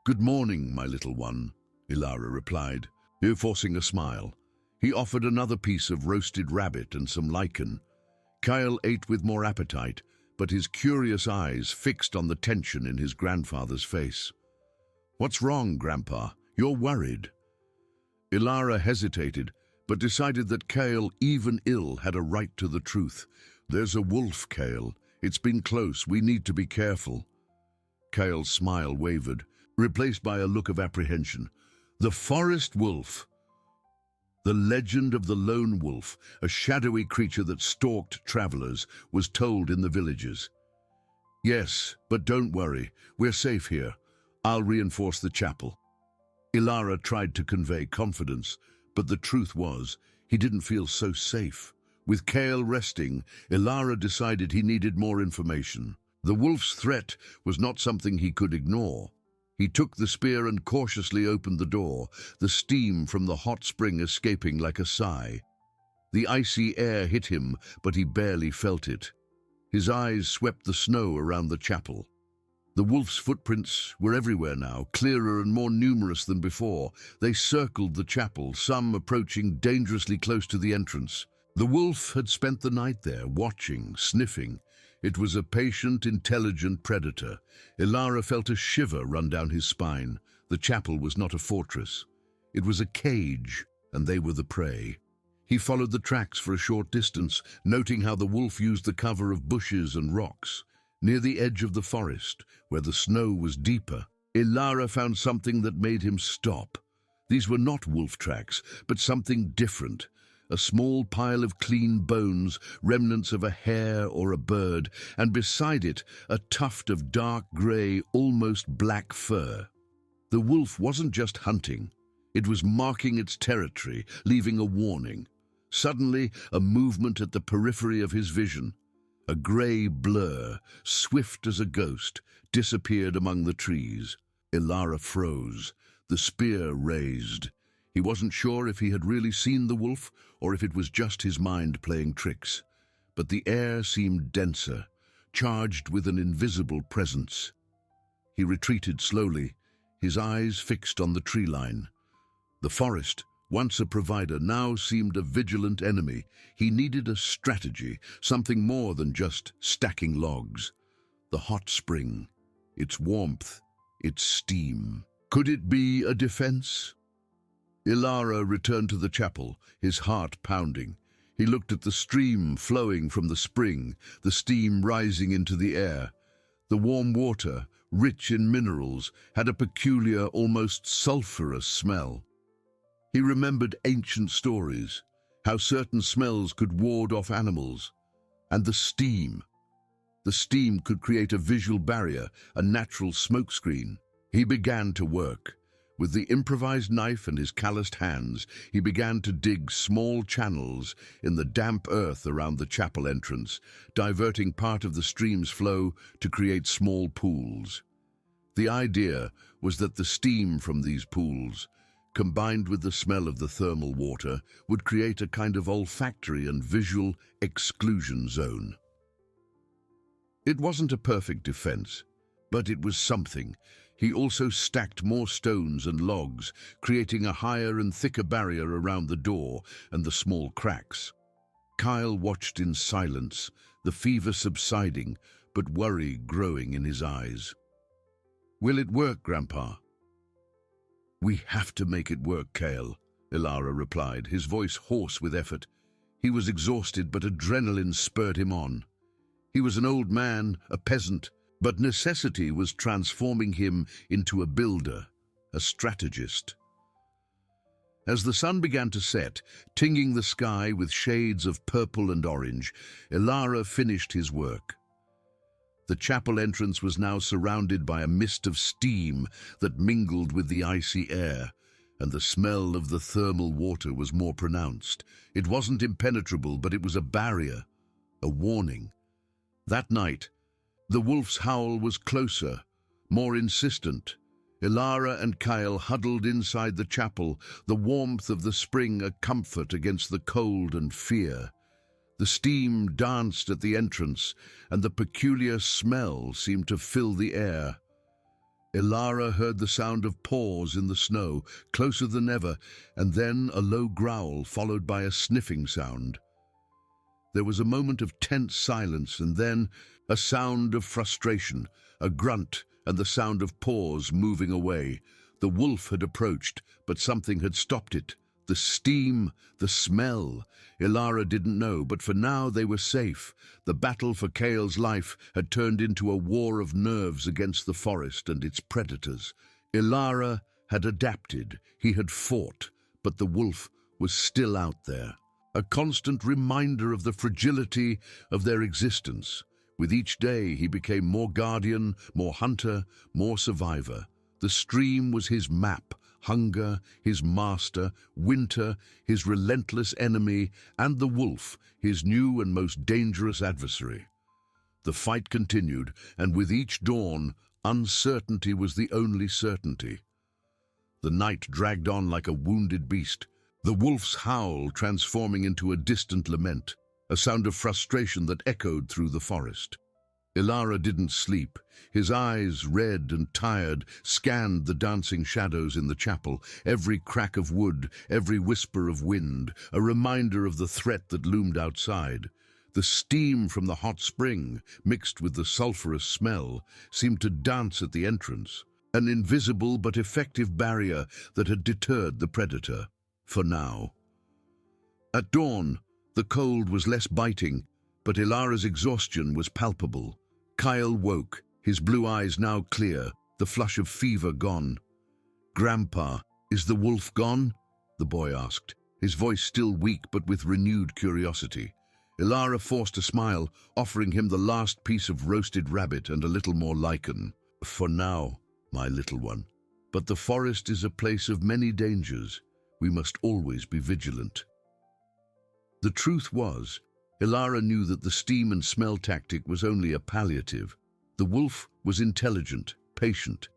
"Good morning, my little one," Ilara replied, forcing a smile. He offered another piece of roasted rabbit and some lichen. Kyle ate with more appetite, but his curious eyes fixed on the tension in his grandfather's face. "What's wrong, Grandpa? You're worried." Ilara hesitated, but decided that Kale, even ill, had a right to the truth. "There's a wolf, Kale. It's been close. We need to be careful." Kale's smile wavered, replaced by a look of apprehension. "The forest wolf." The legend of the lone wolf, a shadowy creature that stalked travelers, was told in the villages. "Yes, but don't worry. We're safe here. I'll reinforce the chapel." Ilara tried to convey confidence, but the truth was, he didn't feel so safe. With Kale resting, Ilara decided he needed more information. The wolf's threat was not something he could ignore. He took the spear and cautiously opened the door, the steam from the hot spring escaping like a sigh. The icy air hit him, but he barely felt it. His eyes swept the snow around the chapel. The wolf's footprints were everywhere now, clearer and more numerous than before. They circled the chapel, some approaching dangerously close to the entrance. The wolf had spent the night there, watching, sniffing. It was a patient, intelligent predator. Ilara felt a shiver run down his spine. The chapel was not a fortress. It was a cage, and they were the prey. He followed the tracks for a short distance, noting how the wolf used the cover of bushes and rocks. Near the edge of the forest, where the snow was deeper, Ilara found something that made him stop. These were not wolf tracks, but something different. A small pile of clean bones, remnants of a hare or a bird, and beside it, a tuft of dark grey, almost black fur. The wolf wasn't just hunting. It was marking its territory, leaving a warning. Suddenly, a movement at the periphery of his vision. A grey blur, swift as a ghost, disappeared among the trees. Ilara froze, the spear raised. He wasn't sure if he had really seen the wolf or if it was just his mind playing tricks. But the air seemed denser, charged with an invisible presence. He retreated slowly, his eyes fixed on the tree line. The forest, once a provider, now seemed a vigilant enemy. He needed a strategy, something more than just stacking logs. The hot spring, its warmth, its steam. Could it be a defense? Ilara returned to the chapel, his heart pounding. He looked at the stream flowing from the spring, the steam rising into the air. The warm water, rich in minerals, had a peculiar, almost sulphurous smell. He remembered ancient stories, how certain smells could ward off animals. And the steam. The steam could create a visual barrier, a natural smokescreen. He began to work. With the improvised knife and his calloused hands, he began to dig small channels in the damp earth around the chapel entrance, diverting part of the stream's flow to create small pools. The idea was that the steam from these pools, combined with the smell of the thermal water, would create a kind of olfactory and visual exclusion zone. It wasn't a perfect defense, but it was something. He also stacked more stones and logs, creating a higher and thicker barrier around the door and the small cracks. Kyle watched in silence, the fever subsiding, but worry growing in his eyes. "Will it work, Grandpa?" "We have to make it work, Kyle," Ilara replied, his voice hoarse with effort. He was exhausted, but adrenaline spurred him on. He was an old man, a peasant, but necessity was transforming him into a builder, a strategist. As the sun began to set, tinging the sky with shades of purple and orange, Ilara finished his work. The chapel entrance was now surrounded by a mist of steam that mingled with the icy air, and the smell of the thermal water was more pronounced. It wasn't impenetrable, but it was a barrier, a warning. That night, the wolf's howl was closer, more insistent. Ilara and Kyle huddled inside the chapel, the warmth of the spring a comfort against the cold and fear. The steam danced at the entrance, and the peculiar smell seemed to fill the air. Ilara heard the sound of paws in the snow, closer than ever, and then a low growl followed by a sniffing sound. There was a moment of tense silence, and then a sound of frustration, a grunt, and the sound of paws moving away. The wolf had approached, but something had stopped it. The steam, the smell. Ilara didn't know, but for now they were safe. The battle for Kyle's life had turned into a war of nerves against the forest and its predators. Ilara had adapted, he had fought, but the wolf was still out there, a constant reminder of the fragility of their existence. With each day he became more guardian, more hunter, more survivor. The stream was his map, hunger, his master, winter, his relentless enemy, and the wolf, his new and most dangerous adversary. The fight continued, and with each dawn, uncertainty was the only certainty. The night dragged on like a wounded beast, the wolf's howl transforming into a distant lament, a sound of frustration that echoed through the forest. Ilara didn't sleep. His eyes, red and tired, scanned the dancing shadows in the chapel, every crack of wood, every whisper of wind, a reminder of the threat that loomed outside. The steam from the hot spring, mixed with the sulphurous smell, seemed to dance at the entrance, an invisible but effective barrier that had deterred the predator, for now. At dawn, the cold was less biting, but Ilara's exhaustion was palpable. Kyle woke, his blue eyes now clear, the flush of fever gone. "Grandpa, is the wolf gone?" the boy asked, his voice still weak but with renewed curiosity. Ilara forced a smile, offering him the last piece of roasted rabbit and a little more lichen. "For now, my little one. But the forest is a place of many dangers. We must always be vigilant." The truth was, Ilara knew that the steam and smell tactic was only a palliative. The wolf was intelligent, patient.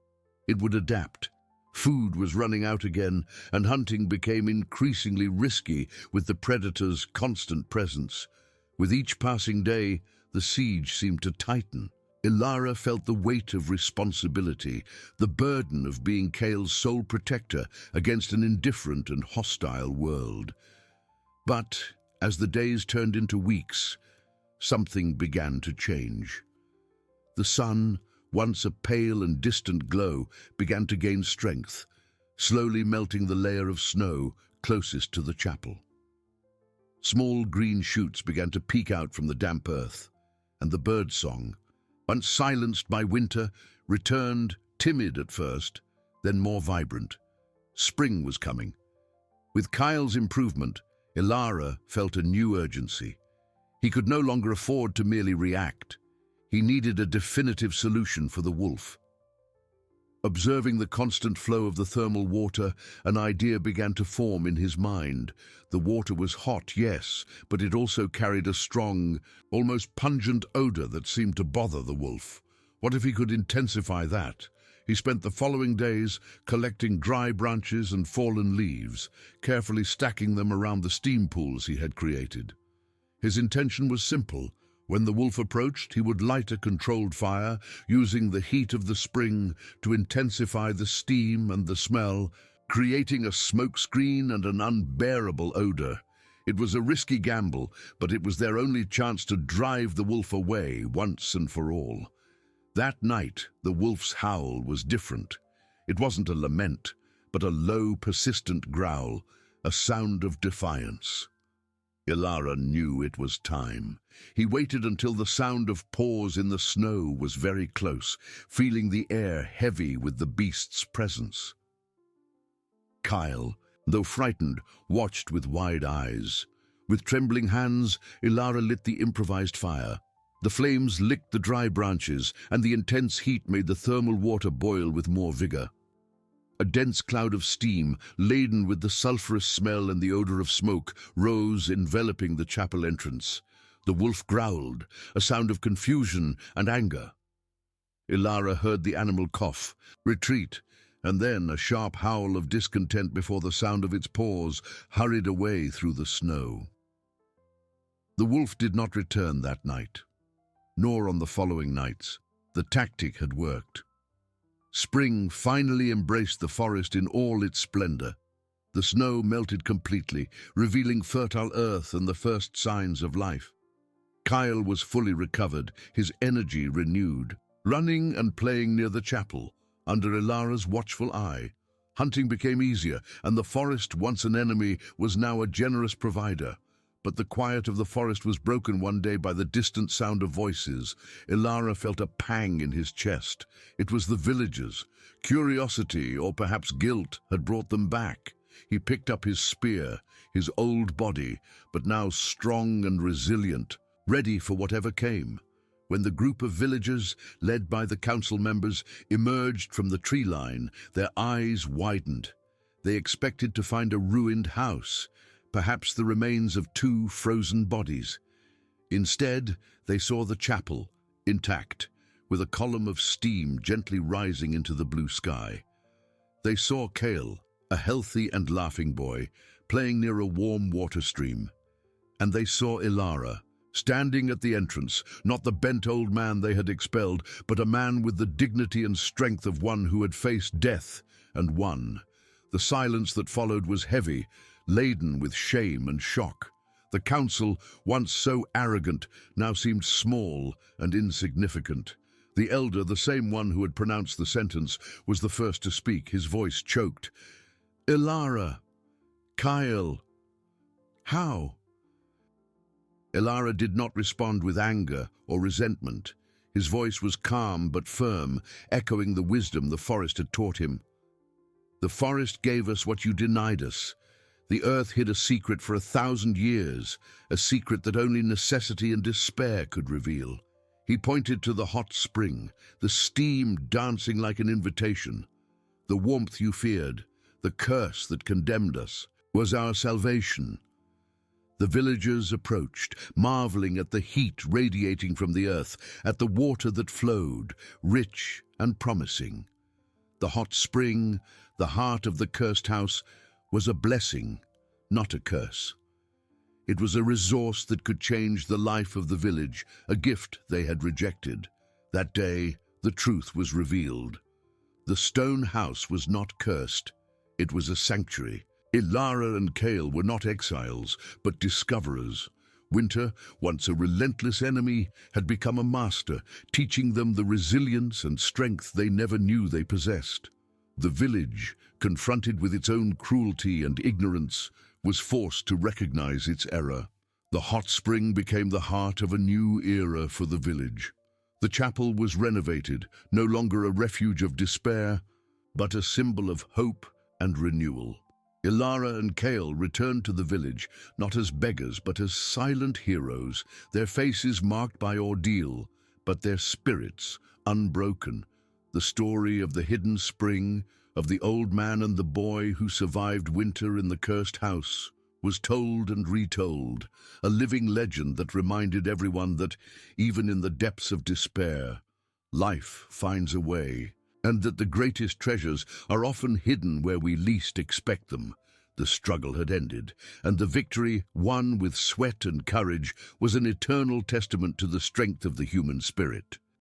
It would adapt. Food was running out again, and hunting became increasingly risky with the predator's constant presence. With each passing day, the siege seemed to tighten. Ilara felt the weight of responsibility, the burden of being Kyle's sole protector against an indifferent and hostile world. But as the days turned into weeks, something began to change. The sun, once a pale and distant glow, began to gain strength, slowly melting the layer of snow closest to the chapel. Small green shoots began to peek out from the damp earth, and the birdsong, once silenced by winter, returned, timid at first, then more vibrant. Spring was coming. With Kyle's improvement, Ilara felt a new urgency. He could no longer afford to merely react. He needed a definitive solution for the wolf. Observing the constant flow of the thermal water, an idea began to form in his mind. The water was hot, yes, but it also carried a strong, almost pungent odor that seemed to bother the wolf. What if he could intensify that? He spent the following days collecting dry branches and fallen leaves, carefully stacking them around the steam pools he had created. His intention was simple: When the wolf approached, he would light a controlled fire, using the heat of the spring to intensify the steam and the smell, creating a smoke screen and an unbearable odor. It was a risky gamble, but it was their only chance to drive the wolf away once and for all. That night, the wolf's howl was different. It wasn't a lament, but a low, persistent growl, a sound of defiance. Ilara knew it was time. He waited until the sound of paws in the snow was very close, feeling the air heavy with the beast's presence. Kyle, though frightened, watched with wide eyes. With trembling hands, Ilara lit the improvised fire. The flames licked the dry branches, and the intense heat made the thermal water boil with more vigor. A dense cloud of steam, laden with the sulphurous smell and the odor of smoke, rose, enveloping the chapel entrance. The wolf growled, a sound of confusion and anger. Ilara heard the animal cough, retreat, and then a sharp howl of discontent before the sound of its paws hurried away through the snow. The wolf did not return that night, nor on the following nights. The tactic had worked. Spring finally embraced the forest in all its splendor. The snow melted completely, revealing fertile earth and the first signs of life. Kyle was fully recovered, his energy renewed. Running and playing near the chapel, under Ilara's watchful eye, hunting became easier, and the forest, once an enemy, was now a generous provider. But the quiet of the forest was broken one day by the distant sound of voices. Ilara felt a pang in his chest. It was the villagers. Curiosity, or perhaps guilt, had brought them back. He picked up his spear, his old body, but now strong and resilient, ready for whatever came. When the group of villagers, led by the council members, emerged from the tree line, their eyes widened. They expected to find a ruined house, perhaps the remains of 2 frozen bodies. Instead, they saw the chapel, intact, with a column of steam gently rising into the blue sky. They saw Kale, a healthy and laughing boy, playing near a warm water stream. And they saw Ilara, standing at the entrance, not the bent old man they had expelled, but a man with the dignity and strength of one who had faced death and won. The silence that followed was heavy, laden with shame and shock. The council, once so arrogant, now seemed small and insignificant. The elder, the same one who had pronounced the sentence, was the first to speak, his voice choked. "Ilara! Kyle! How?" Ilara did not respond with anger or resentment. His voice was calm but firm, echoing the wisdom the forest had taught him. "The forest gave us what you denied us. The earth hid a secret for 1,000 years, a secret that only necessity and despair could reveal." He pointed to the hot spring, the steam dancing like an invitation. "The warmth you feared, the curse that condemned us, was our salvation." The villagers approached, marveling at the heat radiating from the earth, at the water that flowed, rich and promising. The hot spring, the heart of the cursed house, was a blessing, not a curse. It was a resource that could change the life of the village, a gift they had rejected. That day, the truth was revealed. The stone house was not cursed. It was a sanctuary. Ilara and Kale were not exiles, but discoverers. Winter, once a relentless enemy, had become a master, teaching them the resilience and strength they never knew they possessed. The village, confronted with its own cruelty and ignorance, was forced to recognize its error. The hot spring became the heart of a new era for the village. The chapel was renovated, no longer a refuge of despair, but a symbol of hope and renewal. Ilara and Kale returned to the village, not as beggars, but as silent heroes, their faces marked by ordeal, but their spirits unbroken. The story of the hidden spring, of the old man and the boy who survived winter in the cursed house, was told and retold, a living legend that reminded everyone that, even in the depths of despair, life finds a way, and that the greatest treasures are often hidden where we least expect them. The struggle had ended, and the victory, won with sweat and courage, was an eternal testament to the strength of the human spirit.